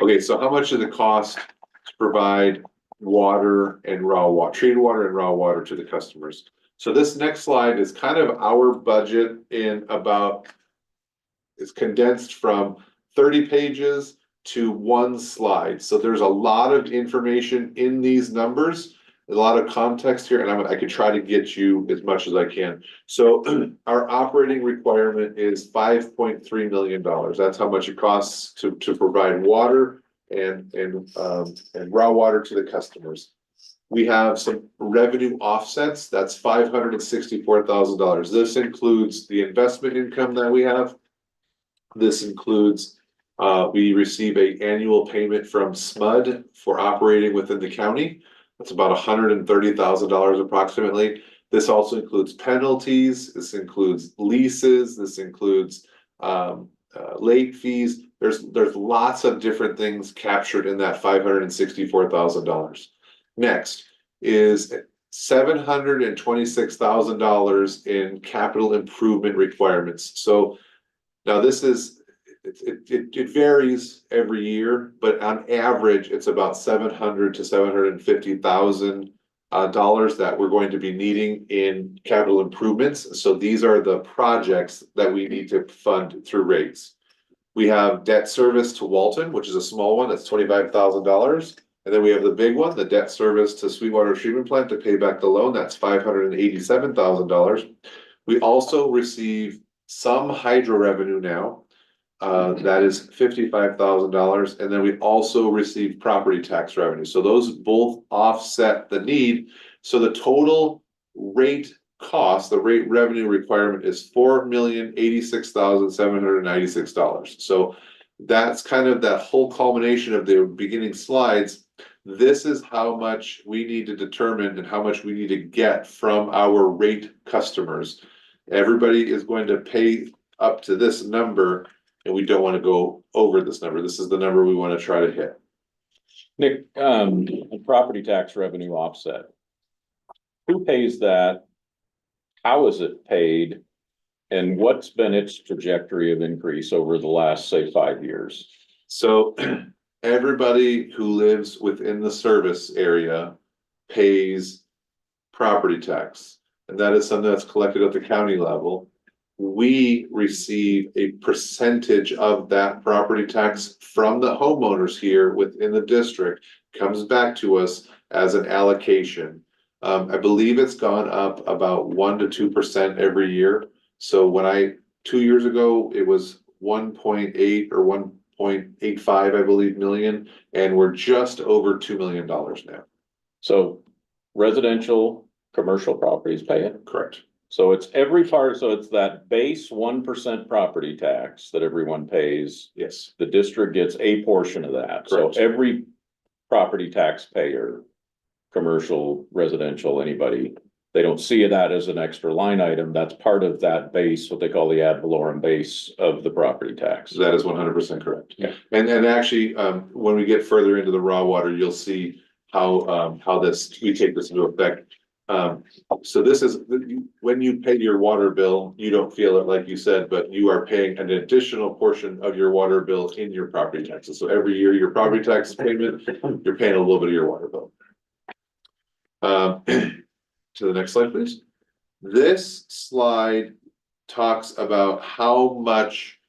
Okay, so how much does it cost to provide water and raw water, treated water and raw water to the customers? So this next slide is kind of our budget in about, it's condensed from 30 pages to one slide. So there's a lot of information in these numbers, a lot of context here, and I could try to get you as much as I can. So our operating requirement is $5.3 million. That's how much it costs to provide water and raw water to the customers. We have some revenue offsets. That's $564,000. This includes the investment income that we have. This includes we receive an annual payment from SMUD for operating within the county. That's about $130,000 approximately. This also includes penalties. This includes leases. This includes late fees. There's lots of different things captured in that $564,000. Next is $726,000 in capital improvement requirements. So now this is it varies every year, but on average, it's about $700,000 to $750,000 that we're going to be needing in capital improvements. So these are the projects that we need to fund through rates. We have debt service to Walton, which is a small one, that's $25,000. And then we have the big one, the debt service to Sweetwater Treatment Plant to pay back the loan, that's $587,000. We also receive some hydro revenue now. That is $55,000, and then we also receive property tax revenue. So those both offset the need. So the total rate cost, the rate revenue requirement is $4,086,796. So that's kind of that whole culmination of the beginning slides. This is how much we need to determine and how much we need to get from our rate customers. Everybody is going to pay up to this number. And we don't want to go over this number. This is the number we want to try to hit. Nick, the property tax revenue offset. Who pays that? How is it paid? And what's been its trajectory of increase over the last, say, 5 years? So everybody who lives within the service area pays property tax. And that is something that's collected at the county level. We receive a percentage of that property tax from the homeowners here within the district, comes back to us as an allocation. I believe it's gone up about 1% to 2% every year. So when 2 years ago, it was 1.8 or 1.85, I believe, million, and we're just over $2 million now. So residential, commercial properties pay it? Correct. So it's every part, so it's that base 1% property tax that everyone pays. Yes. The district gets a portion of that. Correct. So every property taxpayer, commercial, residential, anybody, they don't see that as an extra line item. That's part of that base, what they call the ad valorem base of the property tax. That is 100% correct. Yeah. And actually, when we get further into the raw water, you'll see how we take this into effect. So this is, when you pay your water bill, you don't feel it like you said, but you are paying an additional portion of your water bill in your property taxes. So every year, your property tax payment, you're paying a little bit of your water bill. To the next slide, please. This slide talks about how much,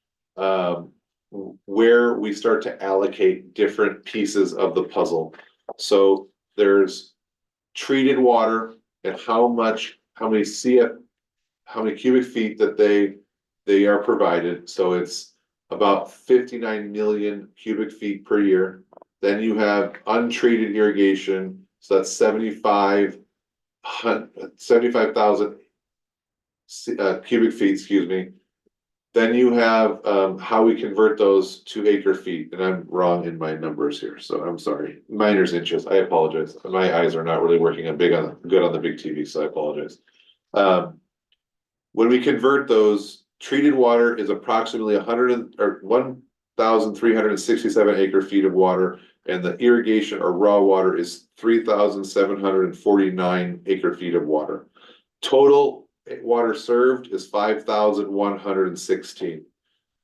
where we start to allocate different pieces of the puzzle. So there's treated water and how many cubic feet that they are provided. So it's about 59 million cubic feet per year. Then you have untreated irrigation. So that's 75,000 cubic feet, excuse me. Then you have, how we convert those to acre feet, and I'm wrong in my numbers here, so I'm sorry. Miner's inches, I apologize. My eyes are not really working good on the big TV, so I apologize. When we convert those, treated water is approximately 1,367 acre feet of water. And the irrigation or raw water is 3,749 acre feet of water. Total water served is 5,116.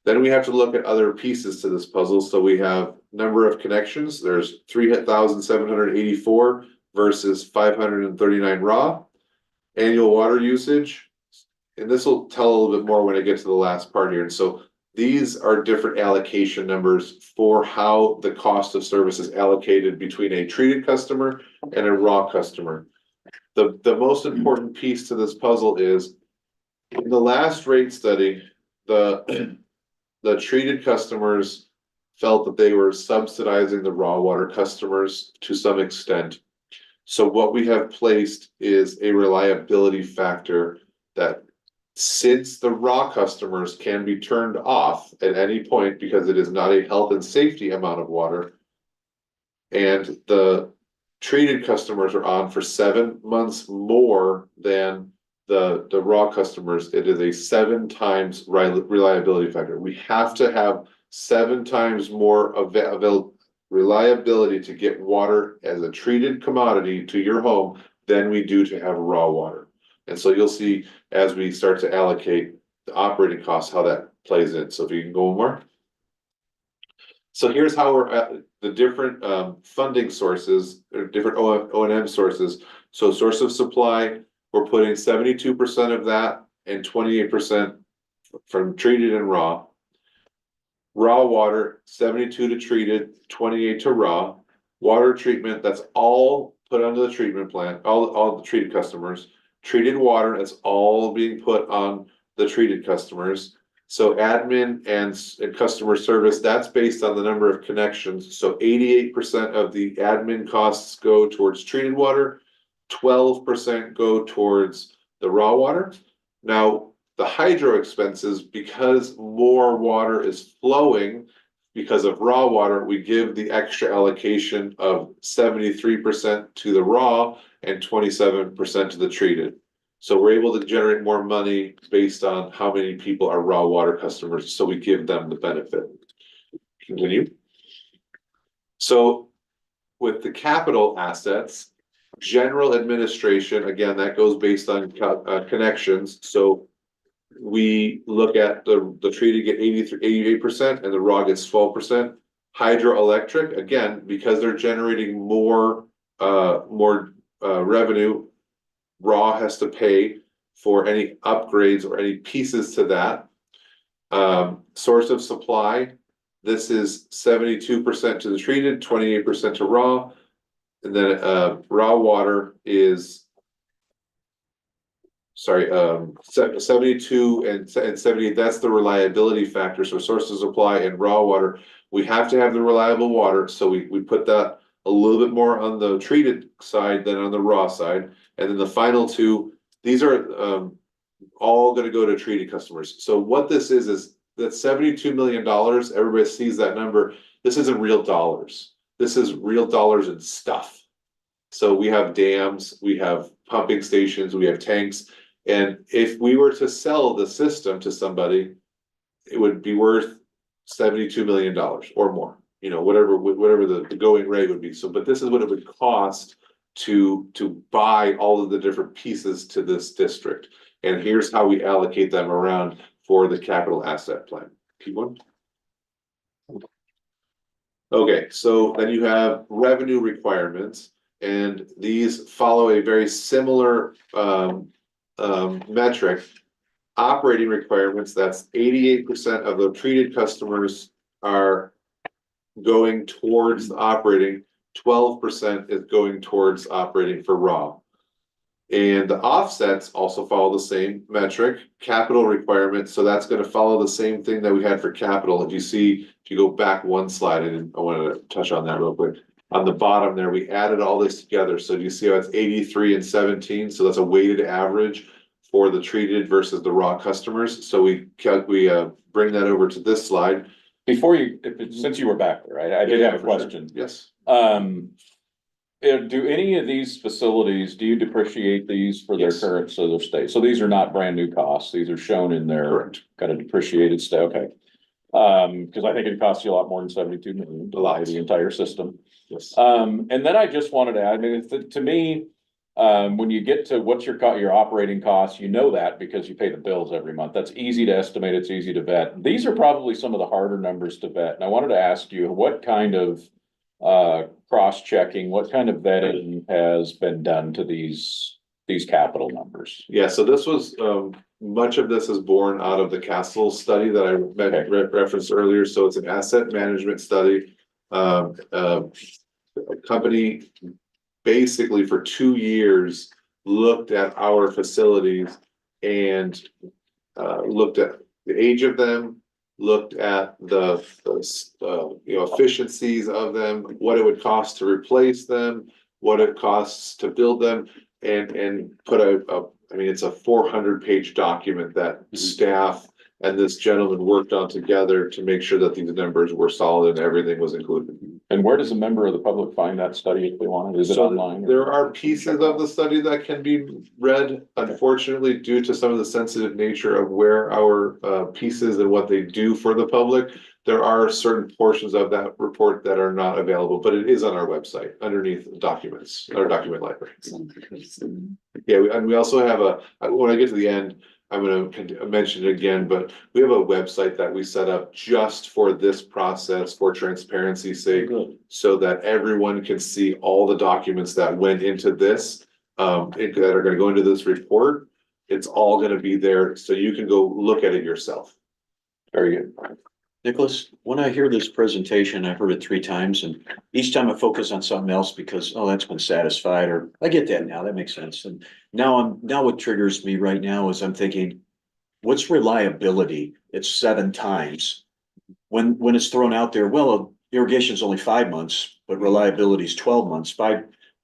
Then we have to look at other pieces to this puzzle. So we have number of connections. There's 3,784 versus 539 raw. Annual water usage. And this will tell a little bit more when I get to the last part here. And so these are different allocation numbers for how the cost of service is allocated between a treated customer and a raw customer. The most important piece to this puzzle is in the last rate study, the treated customers felt that they were subsidizing the raw water customers to some extent. So what we have placed is a reliability factor that since the raw customers can be turned off at any point because it is not a health and safety amount of water, and the treated customers are on for 7 months more than the raw customers, it is a 7 times reliability factor. We have to have 7 times more reliability to get water as a treated commodity to your home than we do to have raw water. And so you'll see as we start to allocate the operating costs, how that plays in. So if you can go more. So here's how we're at the different funding sources, or different O&M sources. So source of supply, we're putting 72% of that and 28% from treated and raw. Raw water, 72 to treated, 28 to raw. Water treatment, that's all put under the treatment plant, all the treated customers. Treated water, that's all being put on the treated customers. So admin and customer service, that's based on the number of connections. So 88% of the admin costs go towards treated water, 12% go towards the raw water. Now, the hydro expenses, because more water is flowing because of raw water, we give the extra allocation of 73% to the raw and 27% to the treated. So we're able to generate more money based on how many people are raw water customers, so we give them the benefit. Continue. So with the capital assets, general administration, again, that goes based on connections. So we look at the treated get 88% and the raw gets 12%. Hydroelectric, again, because they're generating more revenue, raw has to pay for any upgrades or any pieces to that. Source of supply, this is 72% to the treated, 28% to raw. And then raw water is 72 and 78, that's the reliability factor. So source of supply and raw water, we have to have the reliable water. So we put that a little bit more on the treated side than on the raw side. And then the final two, these are all going to go to treated customers. So what this is that $72 million, everybody sees that number. This isn't real dollars. This is real dollars and stuff. So we have dams, we have pumping stations, we have tanks. And if we were to sell the system to somebody, it would be worth $72 million or more, you know, whatever the going rate would be. So, but this is what it would cost to buy all of the different pieces to this district. And here's how we allocate them around for the capital asset plan. Keep one. Okay, so then you have revenue requirements, and these follow a very similar metric. Operating requirements, that's 88% of the treated customers are going towards the operating, 12% is going towards operating for raw. And the offsets also follow the same metric, capital requirements. So that's going to follow the same thing that we had for capital. If you go back one slide, I wanted to touch on that real quick. On the bottom there, we added all this together. So do you see how it's 83 and 17? So that's a weighted average for the treated versus the raw customers. So we bring that over to this slide. Before you, since you were back there, I did have a For sure. question. Yes. Do any of these facilities, do you depreciate these for their Yes. current, so their state? So these are not brand new costs. These are shown in their Correct. kind of depreciated state, okay. Cause I think it costs you a lot more than 72 million to buy the entire system. Yes. And then I just wanted to add, I mean, to me, when you get to what's your operating costs, you know that because you pay the bills every month. That's easy to estimate. It's easy to vet. These are probably some of the harder numbers to vet. And I wanted to ask you, what kind of cross-checking, what kind of vetting has been done to these capital numbers? Yeah, so this was, much of this is born out of the Castle study that I referenced earlier. So it's an asset management study. A company basically for 2 years looked at our facilities and looked at the age of them, looked at the efficiencies of them, what it would cost to replace them, what it costs to build them, and put I mean, it's a 400-page document that staff and this gentleman worked on together to make sure that these numbers were solid and everything was included. And where does a member of the public find that study if they want it? Is it So online? there are pieces of the study that can be read, unfortunately, due to some of the sensitive nature of where our pieces and what they do for the public. There are certain portions of that report that are not available, but it is on our website underneath documents, our document library. Yeah, and we also have when I get to the end, I'm gonna mention it again, but we have a website that we set up just for this process for transparency's sake. So that everyone can see all the documents that went into this, that are gonna go into this report. It's all gonna be there, so you can go look at it yourself. Very good. Nicholas, when I hear this presentation, I've heard it 3 times and each time I focus on something else because, oh, that's been satisfied, or I get that now, that makes sense. And now what triggers me right now is I'm thinking, what's reliability? It's 7 times. When it's thrown out there, well, irrigation is only 5 months, but reliability is 12 months.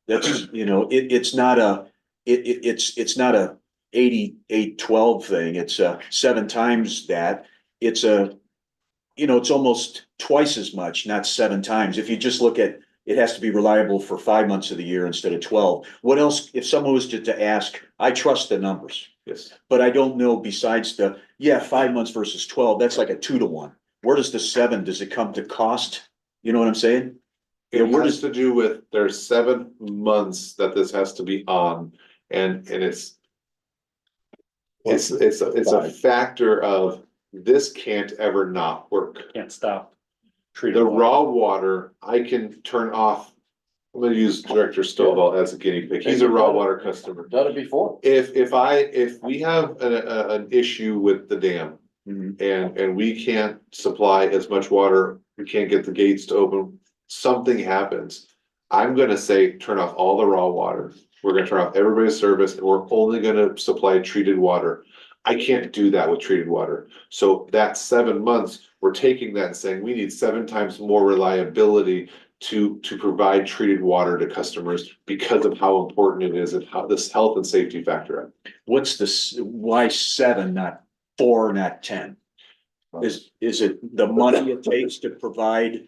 That's, it's not a 88-12 thing. It's 7 times that. It's almost twice as much, not 7 times. If you just look at, it has to be reliable for 5 months of the year instead of 12. What else, if someone was to ask, I trust the numbers, Yes. but I don't know besides 5 months versus 12, that's like a 2 to 1. Where does the 7, does it come to cost? You know what I'm saying? It has to do with, there's 7 months that this has to be on, and it's a factor of this can't ever not work. Can't stop. Treated The water. raw water, I can turn off. I'm gonna use Director Stovall as a guinea pig. He's a raw water customer. Done it before. If we have an issue with the dam and we can't supply as much water, we can't get the gates to open, something happens. I'm gonna say, turn off all the raw water. We're gonna turn off everybody's service and we're only gonna supply treated water. I can't do that with treated water. So that 7 months, we're taking that and saying, we need 7 times more reliability to provide treated water to customers because of how important it is and how this health and safety factor. What's why 7, not 4, not 10? Is it the money it takes to provide?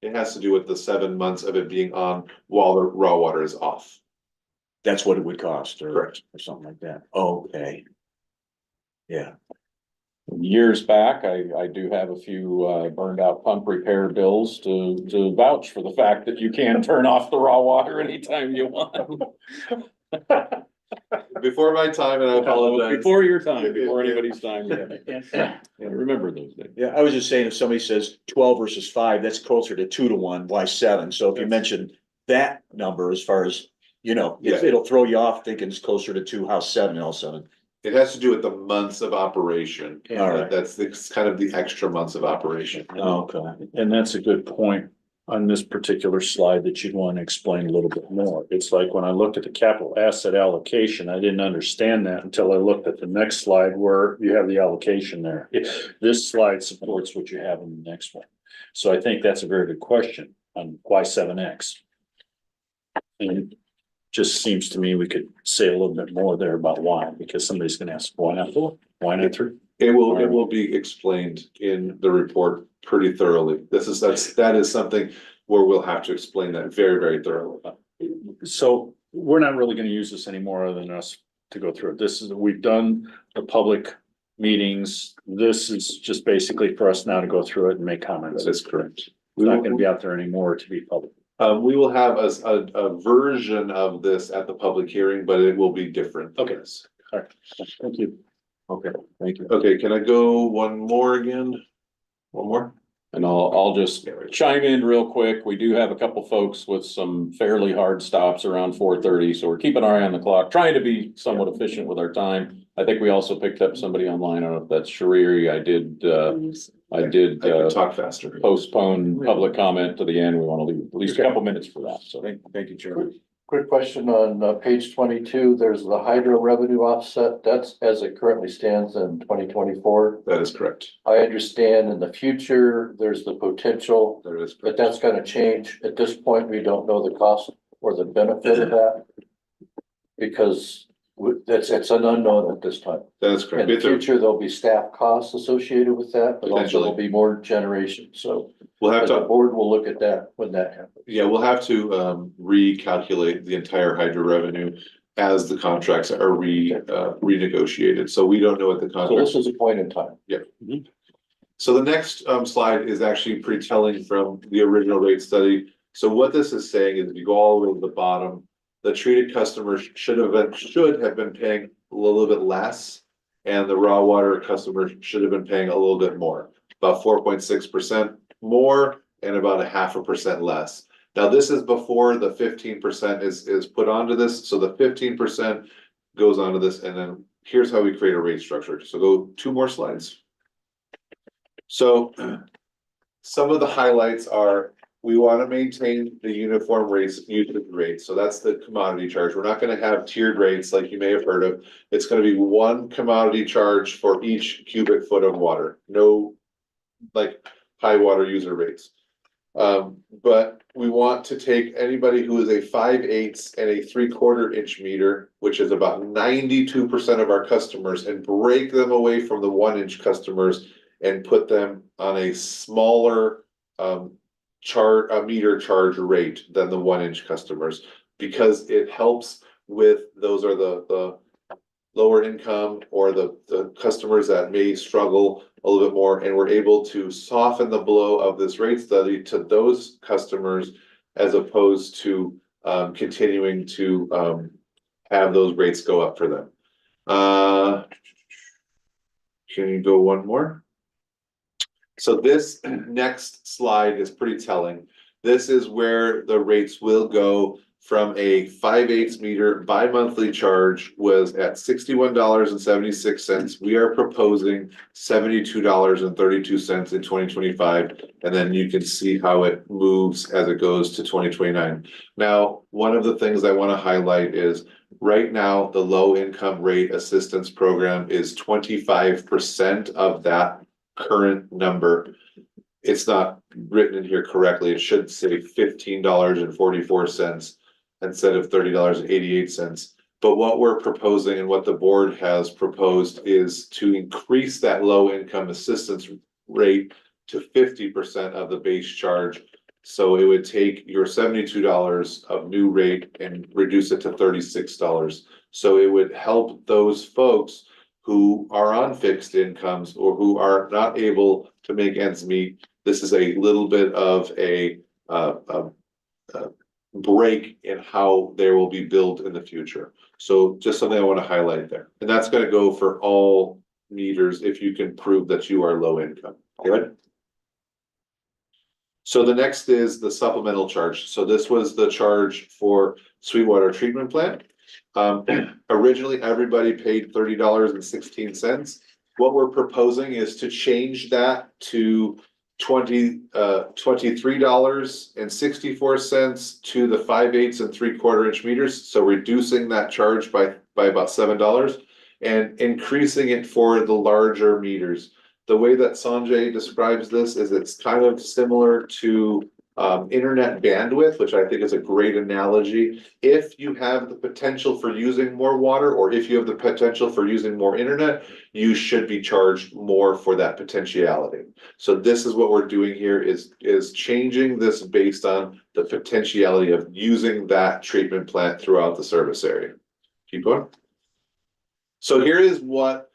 It has to do with the 7 months of it being on while the raw water is off. That's what it would cost, or Correct. something like that. Okay. Yeah. Years back, I do have a few burned out pump repair bills to vouch for the fact that you can turn off the raw water anytime you want. Before my time, and I apologize. Before your time, before anybody's time. Yeah, remember those days. Yeah, I was just saying, if somebody says 12 versus 5, that's closer to 2 to 1, why 7? So if you mention that number as far as, it'll throw you off thinking it's closer to 2, how 7 all of a sudden. It has to do with the months of operation. All right. That's kind of the extra months of operation. Okay. And that's a good point on this particular slide that you'd want to explain a little bit more. It's like when I looked at the capital asset allocation, I didn't understand that until I looked at the next slide where you have the allocation there. This slide supports what you have in the next one. So I think that's a very good question on why 7X. And just seems to me we could say a little bit more there about why, because somebody's gonna ask, why not four? Why not three? It will be explained in the report pretty thoroughly. That is something where we'll have to explain that very, very thoroughly. So we're not really gonna use this anymore other than us to go through it. This is, we've done the public meetings. This is just basically for us now to go through it and make comments. That It's is correct. not gonna be out there anymore to be public. We will have a version of this at the public hearing, but it will be different. Okay. All right, thank you. Okay, thank you. Okay, can I go one more again? One more? And I'll just chime in real quick. We do have a couple folks with some fairly hard stops around 4:30, so we're keeping our eye on the clock, trying to be somewhat efficient with our time. I think we also picked up somebody online. I don't know if that's Shariri. I did I can talk faster. postpone public comment to the end. We want to leave at least a couple minutes for that, so. Thank you, Chairman. Quick question on page 22, there's the hydro revenue offset, that's as it currently stands in 2024. That is correct. I understand in the future, there's the potential, That is but correct. that's gonna change. At this point, we don't know the cost or the benefit of that. Because it's an unknown at this time. That is In correct. the It's a- future, there'll be staff costs associated with that, but also Potentially. there'll be more generation, so. We'll have The to, board will look at that when that happens. yeah, we'll have to recalculate the entire hydro revenue as the contracts are renegotiated. So we don't know what the So contracts. this is a point in time. So the next slide is actually pretty telling from the original rate study. So what this is saying is if you go all the way to the bottom, the treated customers should have been paying a little bit less. And the raw water customers should have been paying a little bit more, about 4.6% more and about 0.5% less. Now, this is before the 15% is put onto this, so the 15% goes onto this, and then here's how we create a rate structure. So go 2 more slides. So some of the highlights are, we want to maintain the uniform rates, usage rates, so that's the commodity charge. We're not gonna have tiered rates like you may have heard of. It's gonna be one commodity charge for each cubic foot of water, no like high water user rates. But we want to take anybody who is a 5/8 and a 3/4 inch meter, which is about 92% of our customers, and break them away from the 1 inch customers and put them on a smaller meter charge rate than the 1 inch customers. Because it helps with, those are the lower income or the customers that may struggle a little bit more, and we're able to soften the blow of this rate study to those customers as opposed to continuing to have those rates go up for them. Can you go one more? So this next slide is pretty telling. This is where the rates will go from a 5/8 meter bi-monthly charge was at $61.76. We are proposing $72.32 in 2025. And then you can see how it moves as it goes to 2029. Now, one of the things I want to highlight is right now, the low income rate assistance program is 25% of that current number. It's not written in here correctly. It should say $15.44 instead of $30.88. But what we're proposing and what the board has proposed is to increase that low income assistance rate to 50% of the base charge. So it would take your $72 of new rate and reduce it to $36. So it would help those folks who are on fixed incomes or who are not able to make ends meet. This is a little bit of a break in how they will be billed in the future. So just something I want to highlight there. And that's going to go for all meters if you can prove that you are low income. Good. So the next is the supplemental charge. So this was the charge for Sweetwater treatment plant. Originally, everybody paid $30.16. What we're proposing is to change that to $23.64 to the 5/8 and 3/4 inch meters. So reducing that charge by about $7 and increasing it for the larger meters. The way that Sanjay describes this is it's kind of similar to internet bandwidth, which I think is a great analogy. If you have the potential for using more water, or if you have the potential for using more internet, you should be charged more for that potentiality. So this is what we're doing here is changing this based on the potentiality of using that treatment plant throughout the service area. Keep going. So here is what,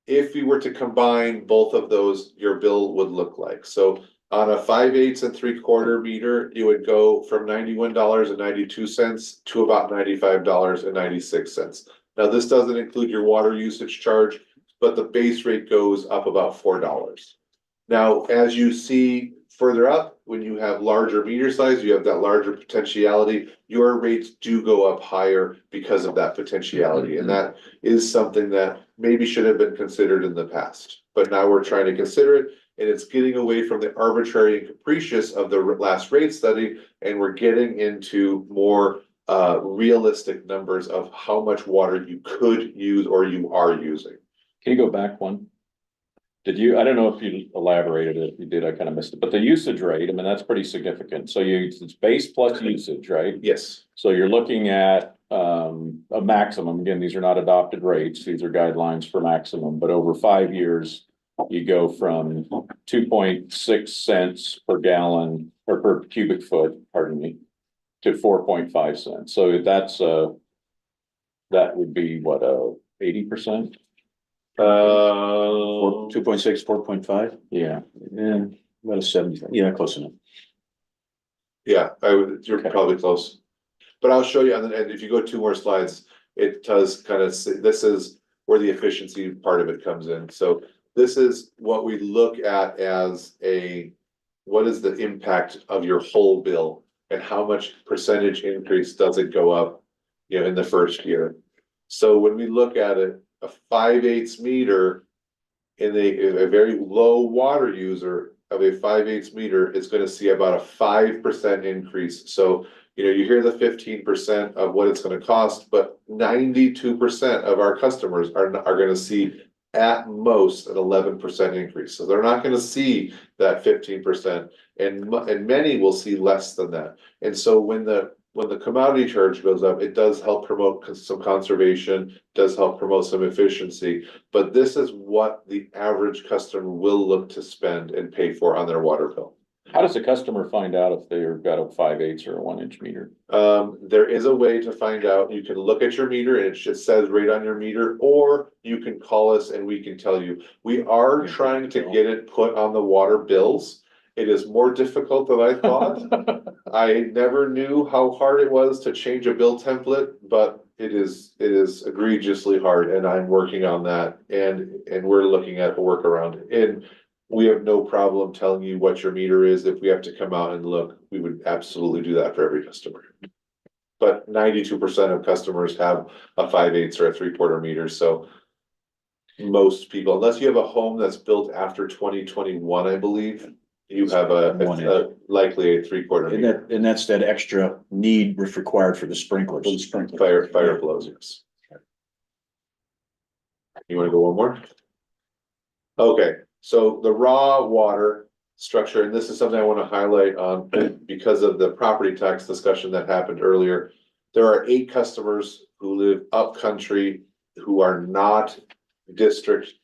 if we were to combine both of those, your bill would look like. So on a 5/8 and 3/4 meter, you would go from $91.92 to about $95.96. Now, this doesn't include your water usage charge, but the base rate goes up about $4. Now, as you see further up, when you have larger meter size, you have that larger potentiality, your rates do go up higher because of that potentiality. And that is something that maybe should have been considered in the past, but now we're trying to consider it. And it's getting away from the arbitrary and capricious of the last rate study, and we're getting into more realistic numbers of how much water you could use or you are using. Can you go back one? Did you, I don't know if you elaborated it, if you did, I kind of missed it, but the usage rate, I mean, that's pretty significant. So it's base plus usage, right? Yes. So you're looking at a maximum, again, these are not adopted rates, these are guidelines for maximum, but over 5 years, you go from 2.6 cents per gallon or per cubic foot, pardon me, to 4.5 cents. So that's that would be what, 80%? 2.6, 4.5, Yeah. yeah, about a 70, yeah, close enough. Yeah, you're Okay. probably close. But I'll show you, and if you go 2 more slides, it does kind of say, this is where the efficiency part of it comes in. So this is what we look at as what is the impact of your whole bill and how much percentage increase does it go up, in the first year. So when we look at it, a 5/8 meter in a very low water user of a 5/8 meter is going to see about a 5% increase. So, you hear the 15% of what it's going to cost, but 92% of our customers are going to see at most an 11% increase. So they're not going to see that 15%, and many will see less than that. And so when the commodity charge goes up, it does help promote some conservation, does help promote some efficiency, but this is what the average customer will look to spend and pay for on their water bill. How does the customer find out if they've got a 5/8 or a 1-inch meter? There is a way to find out. You can look at your meter and it just says right on your meter, or you can call us and we can tell you. We are trying to get it put on the water bills. It is more difficult than I thought. I never knew how hard it was to change a bill template, but it is egregiously hard, and I'm working on that, and we're looking at a workaround. And we have no problem telling you what your meter is. If we have to come out and look, we would absolutely do that for every customer. But 92% of customers have a 5/8 or a 3/4 meter, so most people, unless you have a home that's built after 2021, I believe, you have likely a 3/4 And meter. and that's that extra need required for the sprinklers. Fire blows, yes. You wanna go one more? Okay, so the raw water structure, and this is something I wanna highlight on because of the property tax discussion that happened earlier. There are 8 customers who live up country who are not district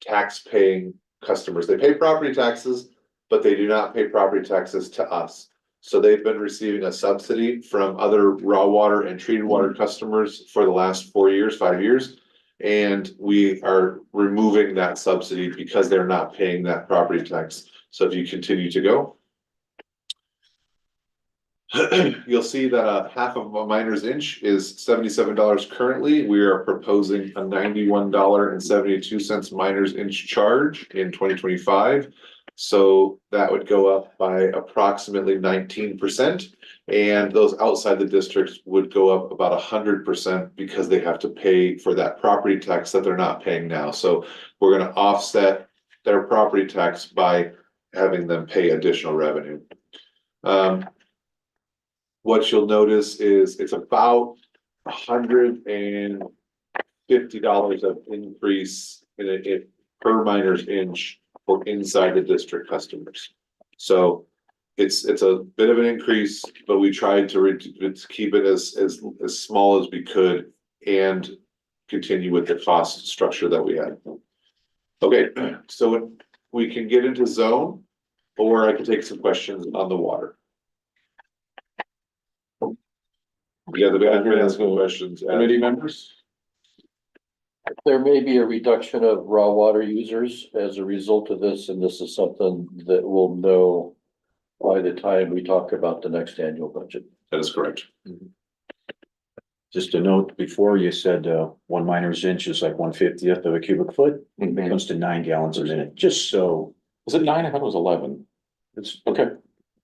tax paying customers. They pay property taxes, but they do not pay property taxes to us. So they've been receiving a subsidy from other raw water and treated water customers for the last 4 years, 5 years. And we are removing that subsidy because they're not paying that property tax. So if you continue to go, you'll see that half of a miner's inch is $77 currently. We are proposing a $91.72 miner's inch charge in 2025. So that would go up by approximately 19%. And those outside the districts would go up about 100% because they have to pay for that property tax that they're not paying now. So we're going to offset their property tax by having them pay additional revenue. What you'll notice is it's about $150 of increase in it per miner's inch for inside the district customers. So it's a bit of an increase, but we tried to keep it as small as we could and continue with the cost structure that we had. Okay, so we can get into zone, or I can take some questions on the water. Yeah, I'm gonna ask some questions. Committee members? There may be a reduction of raw water users as a result of this, and this is something that we'll know by the time we talk about the next annual budget. That is correct. Just a note, before you said, 1 inch is like 1/50th of a cubic foot, it comes to 9 gallons a minute, just so Was it 9? I thought it was 11. it's, Okay.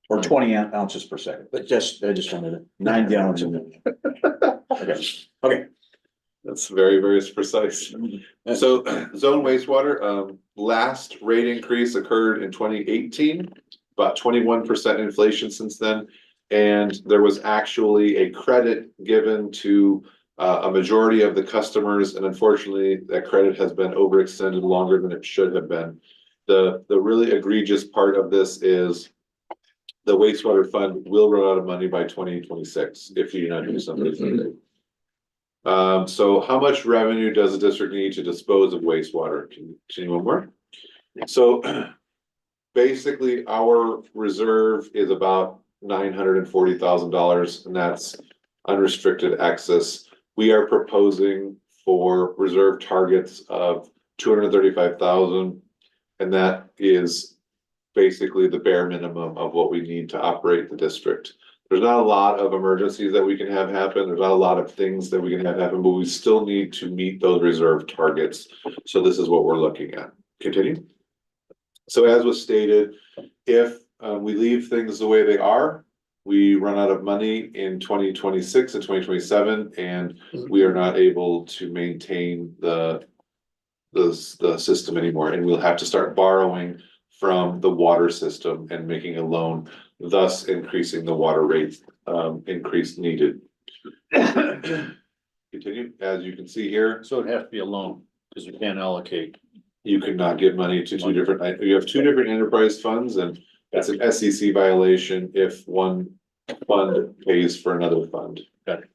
or 20 ounces per second, but I just wanted to, 9 gallons a minute. Okay, That's very, very precise. So zone wastewater, last rate increase occurred in 2018, about 21% inflation since then. And there was actually a credit given to a majority of the customers, and unfortunately, that credit has been overextended longer than it should have been. The really egregious part of this is the wastewater fund will run out of money by 2026 if you do not do something. So how much revenue does the district need to dispose of wastewater? Can anyone more? So basically, our reserve is about $940,000, and that's unrestricted access. We are proposing for reserve targets of 235,000, and that is basically the bare minimum of what we need to operate the district. There's not a lot of emergencies that we can have happen. There's not a lot of things that we can have happen, but we still need to meet those reserve targets. So this is what we're looking at. Continue. So as was stated, if we leave things the way they are, we run out of money in 2026 and 2027, and we are not able to maintain the system anymore, and we'll have to start borrowing from the water system and making a loan, thus increasing the water rate increase needed. Continue, as you can see here, So it'd have to be a loan, because you can't allocate. you could not give money to two different, you have two different enterprise funds, and that's an SEC violation if one fund pays for another fund. Got it.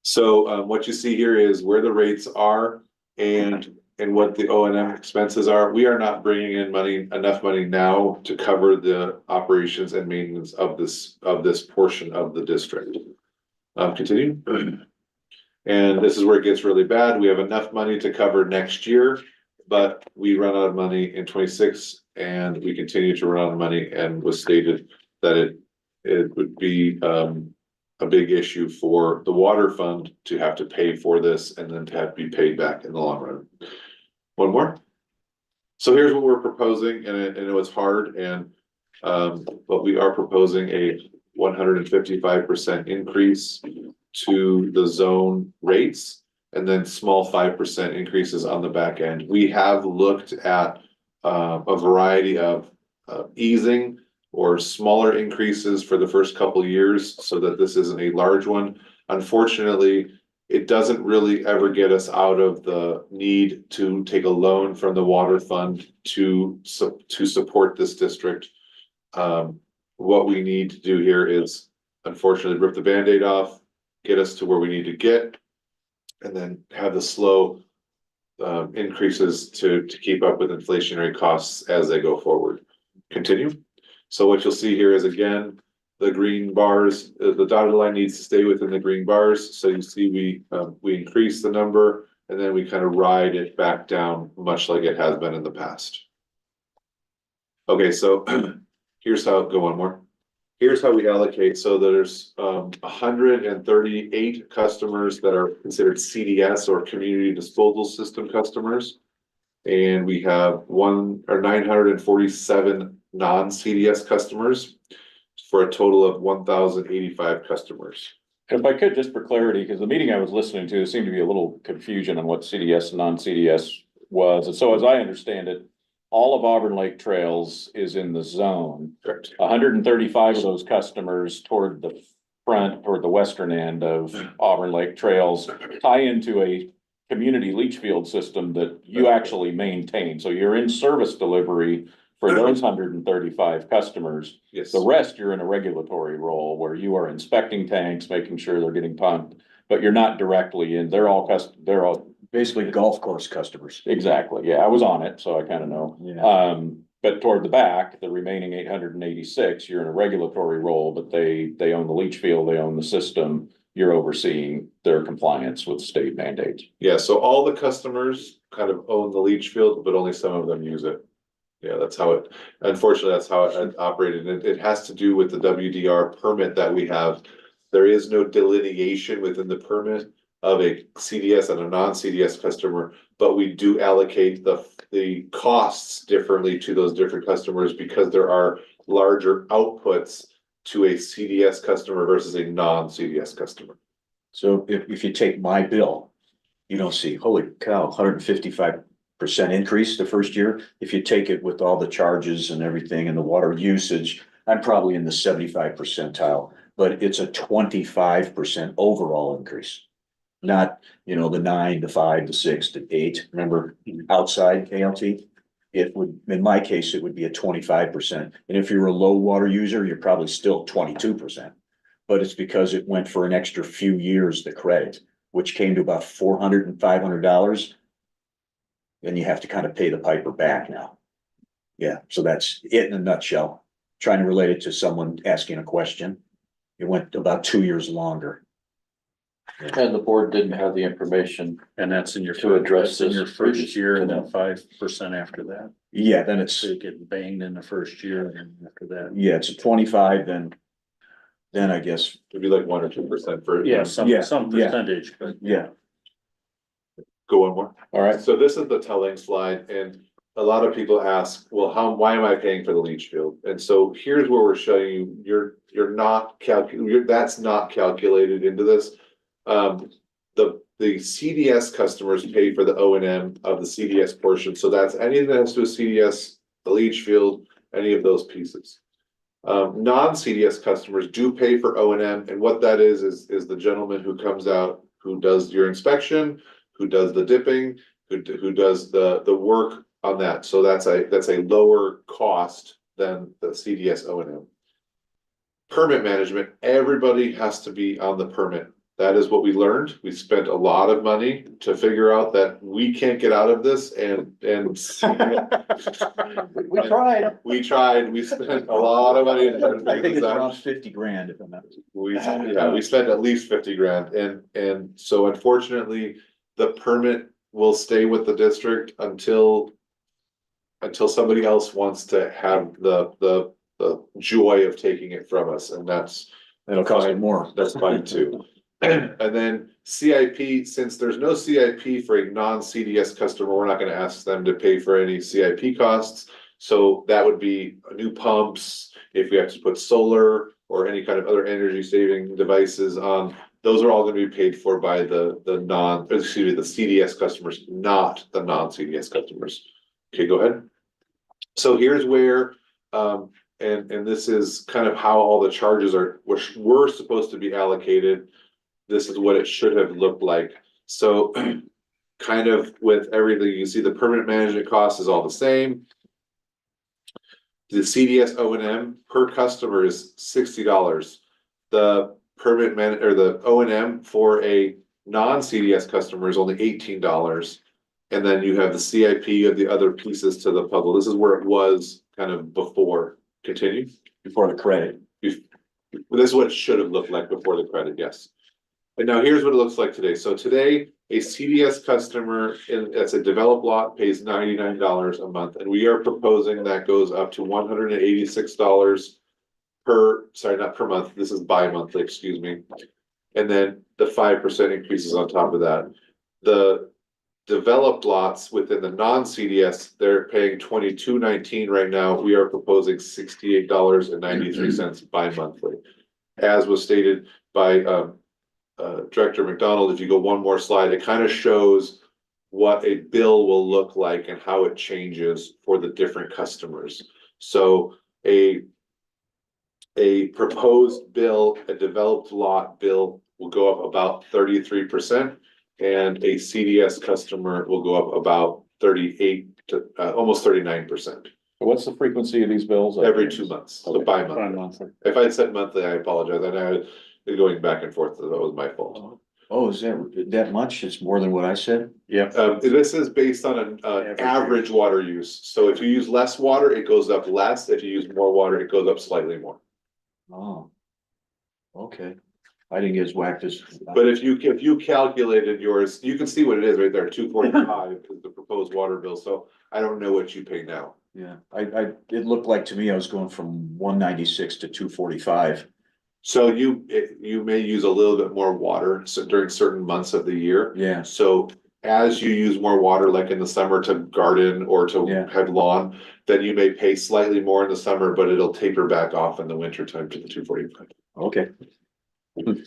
So what you see here is where the rates are and what the O&M expenses are. We are not bringing in enough money now to cover the operations and maintenance of this portion of the district. Continue. And this is where it gets really bad. We have enough money to cover next year, but we run out of money in 26, and we continue to run out of money, and was stated that it would be a big issue for the water fund to have to pay for this and then to have to be paid back in the long run. One more. So here's what we're proposing, and I know it's hard, and but we are proposing a 155% increase to the zone rates, and then small 5% increases on the back end. We have looked at a variety of easing or smaller increases for the first couple of years so that this isn't a large one. Unfortunately, it doesn't really ever get us out of the need to take a loan from the water fund to support this district. What we need to do here is unfortunately rip the Band-Aid off, get us to where we need to get, and then have the slow increases to keep up with inflationary costs as they go forward. Continue. So what you'll see here is, again, the green bars, the dotted line needs to stay within the green bars. So you see we increase the number, and then we kind of ride it back down, much like it has been in the past. Okay, so here's how, go on more. Here's how we allocate. So there's 138 customers that are considered CDS or community disposal system customers. And we have 947 non-CDS customers for a total of 1,085 customers. If I could, just for clarity, because the meeting I was listening to, there seemed to be a little confusion on what CDS and non-CDS was. And so as I understand it, all of Auburn Lake Trails is in the zone. Correct. 135 of those customers toward the front, toward the western end of Auburn Lake Trails tie into a community leach field system that you actually maintain. So you're in service delivery for those 135 customers. Yes, The rest, you're in a regulatory role where you are inspecting tanks, making sure they're getting pumped, but you're not directly in, they're all, Basically golf course customers. exactly, yeah, I was on it, so I kind of know. Yeah. But toward the back, the remaining 886, you're in a regulatory role, but they own the leach field, they own the system. You're overseeing their compliance with state mandates. yeah, so all the customers kind of own the leach field, but only some of them use it. Yeah, that's how it, unfortunately, that's how it operated. It has to do with the WDR permit that we have. There is no delineation within the permit of a CDS and a non-CDS customer, but we do allocate the costs differently to those different customers because there are larger outputs to a CDS customer versus a non-CDS customer. So if you take my bill, you don't see, holy cow, 155% increase the first year. If you take it with all the charges and everything and the water usage, I'm probably in the 75 percentile, but it's a 25% overall increase. Not, the 9, the 5, the 6, the 8, remember, outside KLT? It would, in my case, it would be a 25%. And if you're a low water user, you're probably still 22%. But it's because it went for an extra few years, the credit, which came to about $400 and $500. Then you have to kind of pay the piper back now. Yeah, so that's it in a nutshell. Trying to relate it to someone asking a question. It went about 2 years longer. And the board didn't have the information. And that's in your, To address that's in this your first year and then to 5% after that. Yeah, then it's, So you get banged in the first year and then after that. yeah, it's a 25, then I guess, It'd be like 1 or 2% for. Yeah, some Yeah, percentage, but. yeah. Go one more. All right, So this is the telling slide, and a lot of people ask, well, why am I paying for the leach field? And so here's where we're showing you, you're not that's not calculated into this. The CDS customers pay for the O&M of the CDS portion, so that's anything that has to do with CDS, the leach field, any of those pieces. Non-CDS customers do pay for O&M, and what that is the gentleman who comes out, who does your inspection, who does the dipping, who does the work on that. So that's a lower cost than the CDS O&M. Permit management, everybody has to be on the permit. That is what we learned. We spent a lot of money to figure out that we can't get out of this and. We tried. We tried, we spent a lot of money. I think it's around 50 grand if I'm not. We spent at least 50 grand and so unfortunately, the permit will stay with the district until somebody else wants to have the joy of taking it from us, and that's It'll cost you more. that's fine too. And then CIP, since there's no CIP for a non-CDS customer, we're not gonna ask them to pay for any CIP costs. So that would be new pumps, if we have to put solar or any kind of other energy saving devices on, those are all gonna be paid for by the CDS customers, not the non-CDS customers. Okay, go ahead. So here's where, and this is kind of how all the charges were supposed to be allocated. This is what it should have looked like. So kind of with everything, you see the permanent management cost is all the same. The CDS O&M per customer is $60. The permanent or the O&M for a non-CDS customer is only $18. And then you have the CIP of the other pieces to the puzzle. This is where it was kind of before. Continue. Before the credit. This is what it should have looked like before the credit, yes. And now here's what it looks like today. So today, a CDS customer that's a developed lot pays $99 a month, and we are proposing that goes up to $186 not per month. This is bi-monthly, excuse me. And then the 5% increases on top of that. The developed lots within the non-CDS, they're paying $22.19 right now. We are proposing $68.93 bi-monthly. As was stated by Director McDonald, if you go one more slide, it kind of shows what a bill will look like and how it changes for the different customers. So a proposed bill, a developed lot bill will go up about 33%, and a CDS customer will go up about 38 to almost 39%. So what's the frequency of these bills? every 2 months, so Okay. bi-monthly. If I said monthly, I apologize, I know going back and forth, that was my fault. Oh, is that much? It's more than what I said? Yeah. This is based on an average water use, so if you use less water, it goes up less, if you use more water, it goes up slightly more. Oh. Okay. I didn't get as whacked as. But if you calculated yours, you can see what it is right there, 245 is the proposed water bill, so I don't know what you pay now. Yeah, it looked like to me I was going from 196 to 245. So you may use a little bit more water during certain months of the year. Yeah. So as you use more water, like in the summer to garden or to Yeah. have lawn, then you may pay slightly more in the summer, but it'll taper back off in the winter time to the 245. Okay. And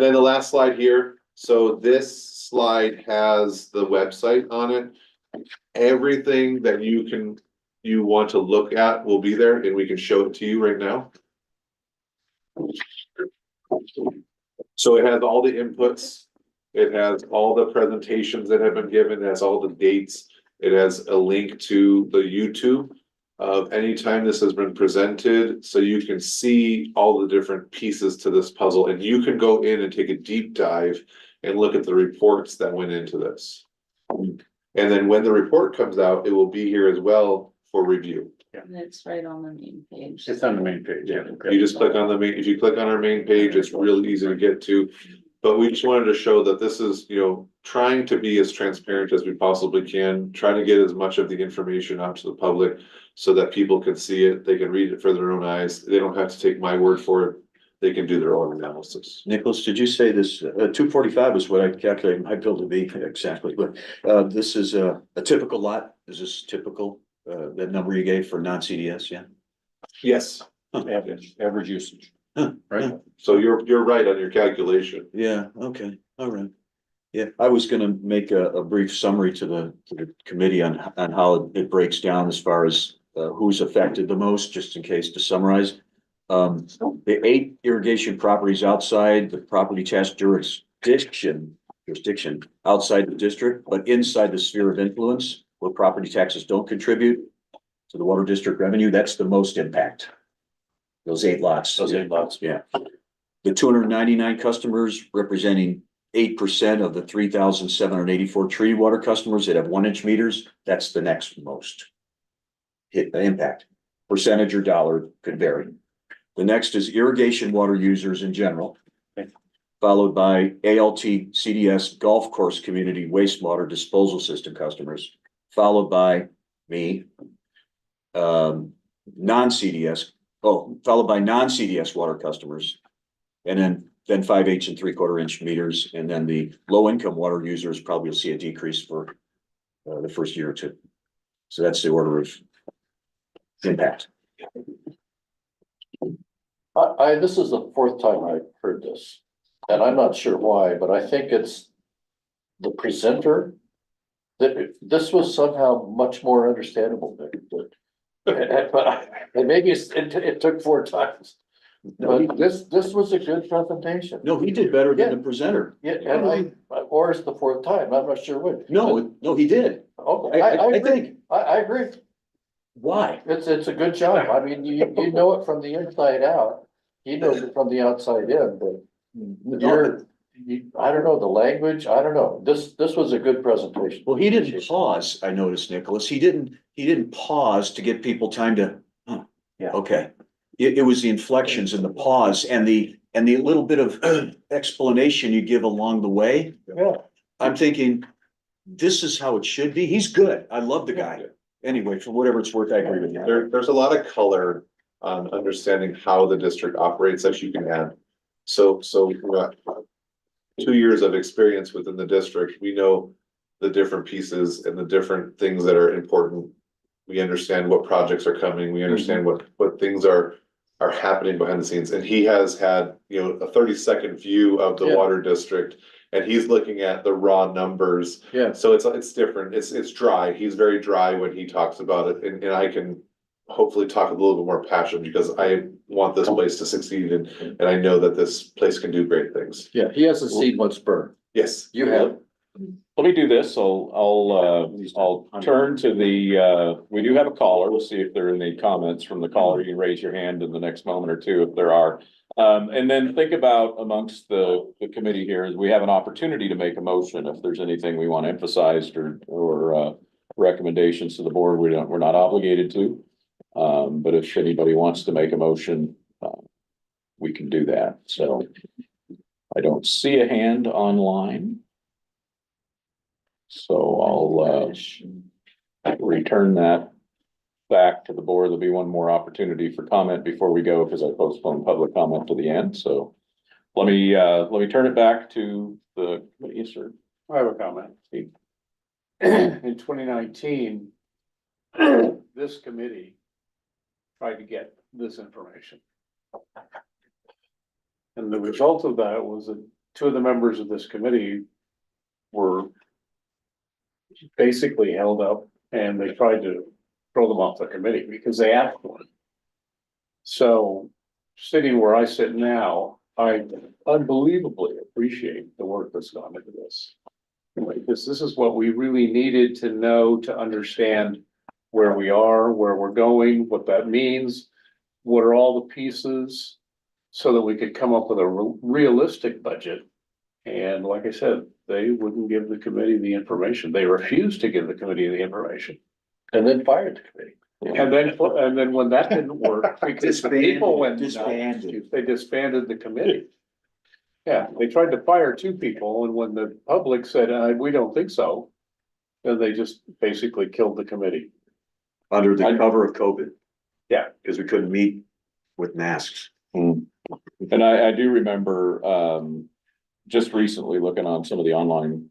then the last slide here, so this slide has the website on it. Everything that you want to look at will be there, and we can show it to you right now. So it has all the inputs, it has all the presentations that have been given, it has all the dates, it has a link to the YouTube of any time this has been presented, so you can see all the different pieces to this puzzle, and you can go in and take a deep dive and look at the reports that went into this. And then when the report comes out, it will be here as well for review. And it's right on the main page. It's on the main page, yeah. You just click on the main, if you click on our main page, it's real easy to get to. But we just wanted to show that this is, trying to be as transparent as we possibly can, trying to get as much of the information out to the public so that people can see it, they can read it for their own eyes. They don't have to take my word for it. They can do their own analysis. Nicholas, did you say this, 245 is what I calculated my bill to be exactly, but, this is a typical lot? Is this typical, that number you gave for non-CDS, yeah? Yes, Average usage. Right. so you're right on your calculation. Yeah, okay, all right. Yeah, I was gonna make a brief summary to the committee on how it breaks down as far as who's affected the most, just in case to summarize. The 8 irrigation properties outside the property tax jurisdiction outside the district, but inside the sphere of influence where property taxes don't contribute to the water district revenue, that's the most impact. Those 8 lots. Those 8 lots. Yeah. The 299 customers representing 8% of the 3,784 treaty water customers that have 1-inch meters, that's the next most hit the impact. Percentage or dollar could vary. The next is irrigation water users in general, followed by ALT CDS golf course community wastewater disposal system customers, followed by me, non-CDS, followed by non-CDS water customers, and then 5/8 and 3/4 inch meters, and then the low income water users probably will see a decrease for the first year or two. So that's the order of impact. This is the 4th time I've heard this, and I'm not sure why, but I think it's the presenter. That this was somehow much more understandable than, and maybe it took 4 times. But this was a good presentation. No, he did better than the presenter. Yeah, and or it's the 4th time, I'm not sure which. No, he did. Okay, I agree. think. I agree. Why? It's a good job. I mean, you know it from the inside out. He knows it from the outside in, but I don't know, the language, I don't know. This was a good presentation. Well, he didn't pause, I noticed, Nicholas. He didn't pause to give people time to, Yeah. okay. It was the inflections and the pause and the little bit of explanation you give along the way. Yeah. I'm thinking, this is how it should be. He's good. I love the guy. Anyway, for whatever it's worth, I agree with you. There's a lot of color on understanding how the district operates that you can add. So 2 years of experience within the district, we know the different pieces and the different things that are important. We understand what projects are coming, we understand what things are happening behind the scenes, and he has had, a 30-second view of the water district. And he's looking at the raw numbers. Yeah. So it's different. It's dry. He's very dry when he talks about it. And I can hopefully talk with a little bit more passion because I want this place to succeed and I know that this place can do great things. Yeah, he hasn't seen what's burned. Yes. You have. let me do this. I'll turn to the, we do have a caller. We'll see if there are any comments from the caller. You can raise your hand in the next moment or two if there are. And then think about amongst the committee here, is we have an opportunity to make a motion if there's anything we want emphasized or recommendations to the board. We're not obligated to. But if anybody wants to make a motion, we can do that. So I don't see a hand online. So I'll return that back to the board. There'll be one more opportunity for comment before we go, because I postponed public comment to the end. So let me turn it back to the, yes, sir. I have a comment. In 2019, this committee tried to get this information. And the result of that was that two of the members of this committee were basically held up, and they tried to throw them off the committee because they asked for it. So sitting where I sit now, I unbelievably appreciate the work that's gone into this. Because this is what we really needed to know to understand where we are, where we're going, what that means, what are all the pieces, so that we could come up with a realistic budget. And like I said, they wouldn't give the committee the information. They refused to give the committee the information. And then fired the committee. And then when that didn't work, because the people went nuts, Disbanded. they disbanded the committee. Yeah, they tried to fire two people, and when the public said, we don't think so, then they just basically killed the committee. Under the cover of COVID. Yeah. Because we couldn't meet with masks. And I do remember, just recently looking on some of the online,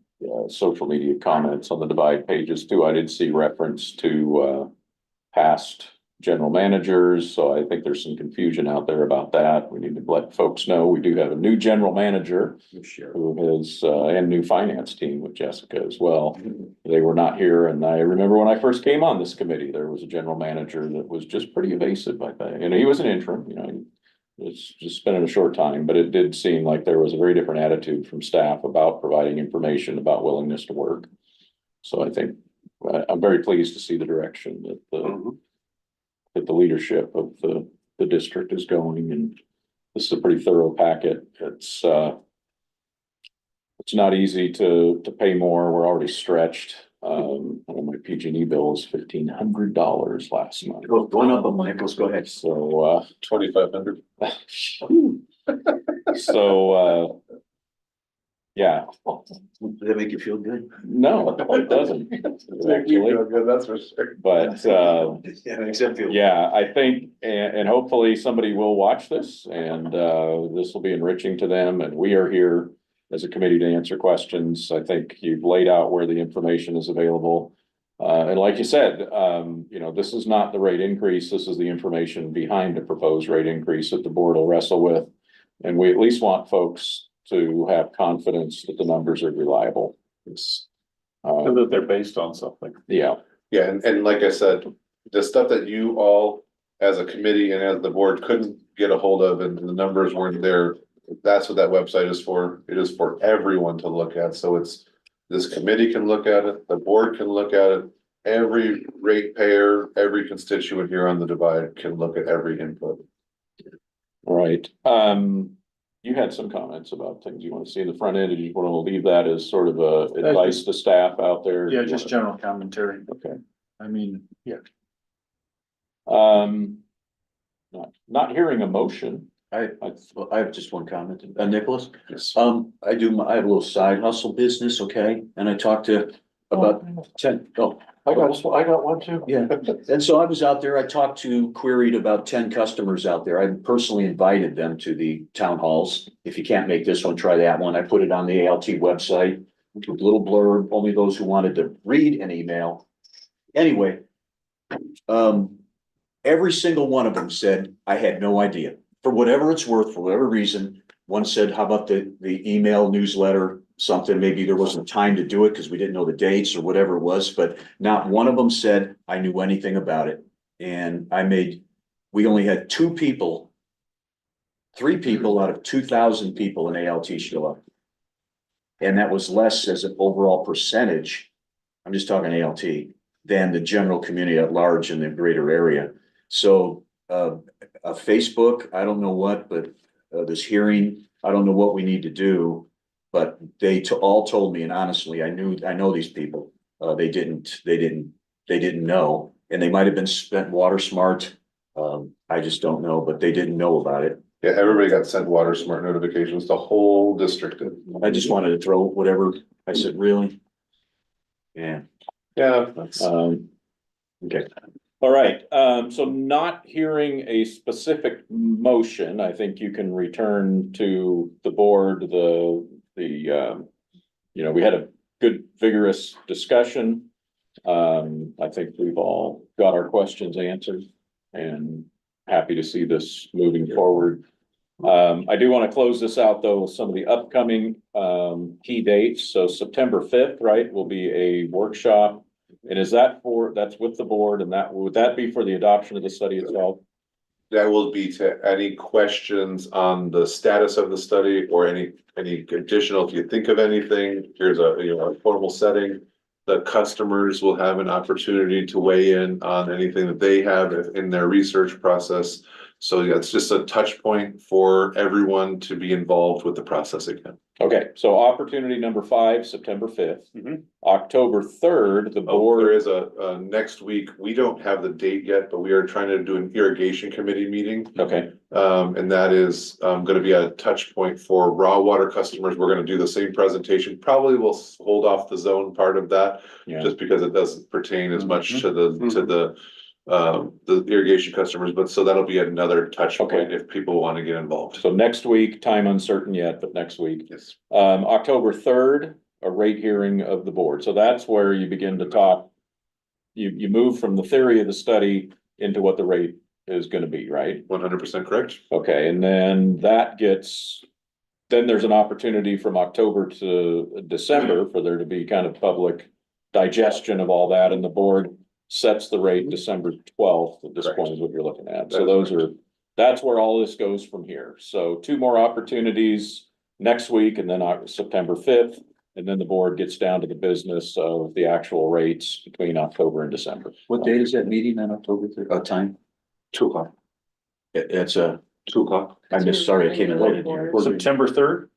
social media comments on the Divide pages too. I did see reference to, past general managers. So I think there's some confusion out there about that. We need to let folks know we do have a new general manager who is, and new finance team with Jessica as well. They were not here. And I remember when I first came on this committee, there was a general manager that was just pretty evasive, I think. You know, he was an interim, you know, it's just spending a short time, but it did seem like there was a very different attitude from staff about providing information about willingness to work. So I think I'm very pleased to see the direction that the leadership of the district is going, and this is a pretty thorough packet. It's not easy to pay more. We're already stretched. My PG&E bill is $1,500 last month. Going up, Nicholas, go ahead. So 2,500. So yeah, Did that make you feel good? no, it doesn't. Actually, That's for sure. but Yeah, makes them feel. yeah, I think, and hopefully somebody will watch this, and this will be enriching to them, and we are here as a committee to answer questions. I think you've laid out where the information is available. And like you said, you know, this is not the rate increase. This is the information behind the proposed rate increase that the board will wrestle with. And we at least want folks to have confidence that the numbers are reliable. It's, And that they're based on something. yeah, Yeah, and like I said, the stuff that you all, as a committee and as the board, couldn't get a hold of, and the numbers weren't there. That's what that website is for. It is for everyone to look at. So it's, this committee can look at it, the board can look at it. Every ratepayer, every constituent here on the Divide can look at every input. right. You had some comments about things you want to see in the front end. Did you want to leave that as sort of a advice to staff out there? Yeah, just general commentary. Okay. I mean, yeah. Not hearing a motion. I have just one comment, Nicholas. Yes. I have a little side hustle business, okay, and I talked to about 10, I got one too. yeah, and so I was out there, I queried about 10 customers out there. I personally invited them to the town halls. If you can't make this one, try that one. I put it on the ALT website, with a little blurb, only those who wanted to read an email. Anyway, every single one of them said, I had no idea. For whatever it's worth, for whatever reason, one said, how about the email newsletter, something, maybe there wasn't time to do it because we didn't know the dates or whatever it was, but not one of them said I knew anything about it. And we only had 3 people out of 2,000 people in ALT show up. And that was less as an overall percentage, I'm just talking ALT, than the general community at large in the greater area. So, Facebook, I don't know what, but, this hearing, I don't know what we need to do. But they all told me, and honestly, I know these people, they didn't know, and they might have been spent water smart. I just don't know, but they didn't know about it. Yeah, everybody got sent water smart notifications, the whole district did. I just wanted to throw whatever, I said, really? Yeah, Yeah, that's, okay. All right, so not hearing a specific motion, I think you can return to the board, we had a good vigorous discussion. I think we've all got our questions answered and happy to see this moving forward. I do want to close this out though with some of the upcoming, key dates. So September 5th, right, will be a workshop. And is that that's with the board, and would that be for the adoption of the study itself? that will be to any questions on the status of the study or any additional, if you think of anything, here's a formal setting. The customers will have an opportunity to weigh in on anything that they have in their research process. So yeah, it's just a touch point for everyone to be involved with the process again. Okay, so opportunity number 5, September 5th. October 3rd, the There board, is a next week, we don't have the date yet, but we are trying to do an irrigation committee meeting. okay, And that is gonna be a touch point for raw water customers. We're gonna do the same presentation. Probably we'll hold off the zone part of that, yeah, just because it doesn't pertain as much to the irrigation customers, but so that'll be another touch point Okay. if people want to get involved. so next week, time uncertain yet, but next week. Yes. October 3rd, a rate hearing of the board, so that's where you begin to talk. You move from the theory of the study into what the rate is gonna be, right? 100% correct. Okay, and then then there's an opportunity from October to December for there to be kind of public digestion of all that, and the board sets the rate December 12th at this Correct. point is what you're looking at. That So is that's where all this goes from here. So 2 more opportunities next week and then September 5th. And then the board gets down to the business of the actual rates between October and December. What date is that meeting on October 3rd? Time? 2:00. It's 2:00. I'm just sorry, I came in late. September 3rd,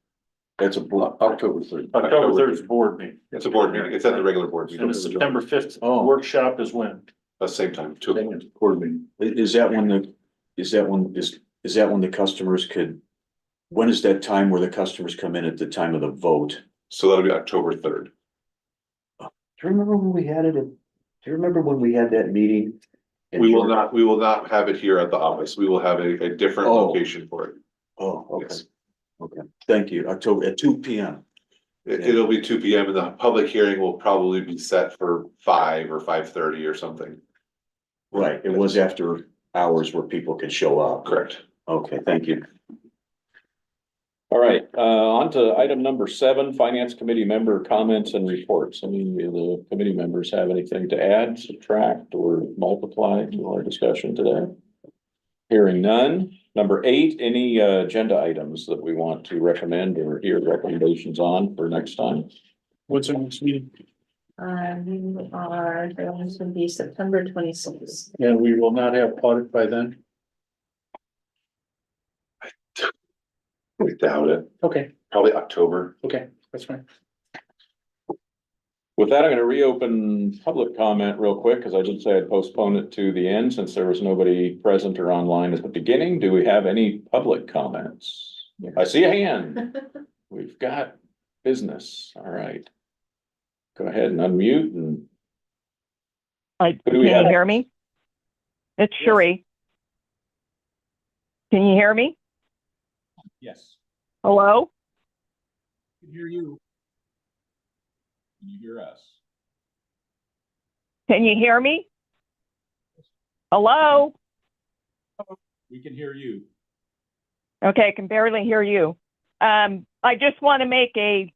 That's October 3rd. October 3rd is board meeting. It's a board meeting. It's at the regular board meeting. And the September 5th Oh. workshop is when? Same time, 2:00. Board meeting. Is that when the customers when is that time where the customers come in at the time of the vote? So that'll be October 3rd. Do you remember when we had it? Do you remember when we had that meeting? We will not have it here at the office. We will have a different Oh. location for it. Oh, okay, Yes. okay. Thank you. October at 2 PM. It'll be 2 PM and the public hearing will probably be set for 5 or 5:30 or something. Right, it was after hours where people could show up. Correct. Okay, thank you. All right, on to item number 7, Finance Committee member comments and reports. Any of the committee members have anything to add, subtract, or multiply to our discussion today? Hearing none. Number 8, any agenda items that we want to recommend or hear recommendations on for next time? What's our next meeting? We are going to be September 26th. And we will not have audit by then? I doubt it. Okay, Probably October. okay, that's fine. With that, I'm gonna reopen public comment real quick, because I did say I'd postpone it to the end since there was nobody present or online at the beginning. Do we have any public comments? I see a hand. We've got business. All right. Go ahead and unmute and Can Who do we you have? hear me? It's Yes. Sheree. Can you hear me? yes, Hello? we can hear you. Can you hear us? Can you hear me? Hello? We can hear you. Okay, I can barely hear you. I just want to make a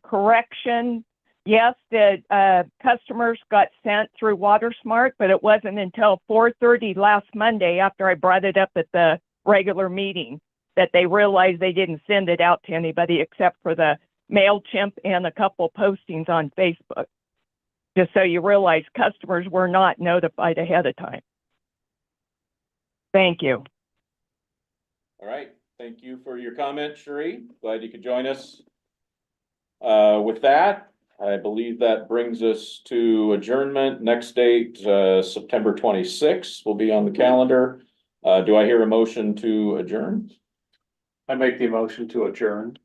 correction. Yes, the customers got sent through WaterSmart, but it wasn't until 4:30 last Monday after I brought it up at the regular meeting that they realized they didn't send it out to anybody except for the MailChimp and a couple postings on Facebook. Just so you realize customers were not notified ahead of time. Thank you. All right, thank you for your comment, Sheree. Glad you could join us. With that, I believe that brings us to adjournment. Next date, September 26th will be on the calendar. Do I hear a motion to adjourn? I make the motion to adjourn.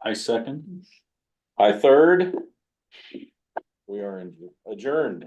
I second. I third. We are adjourned.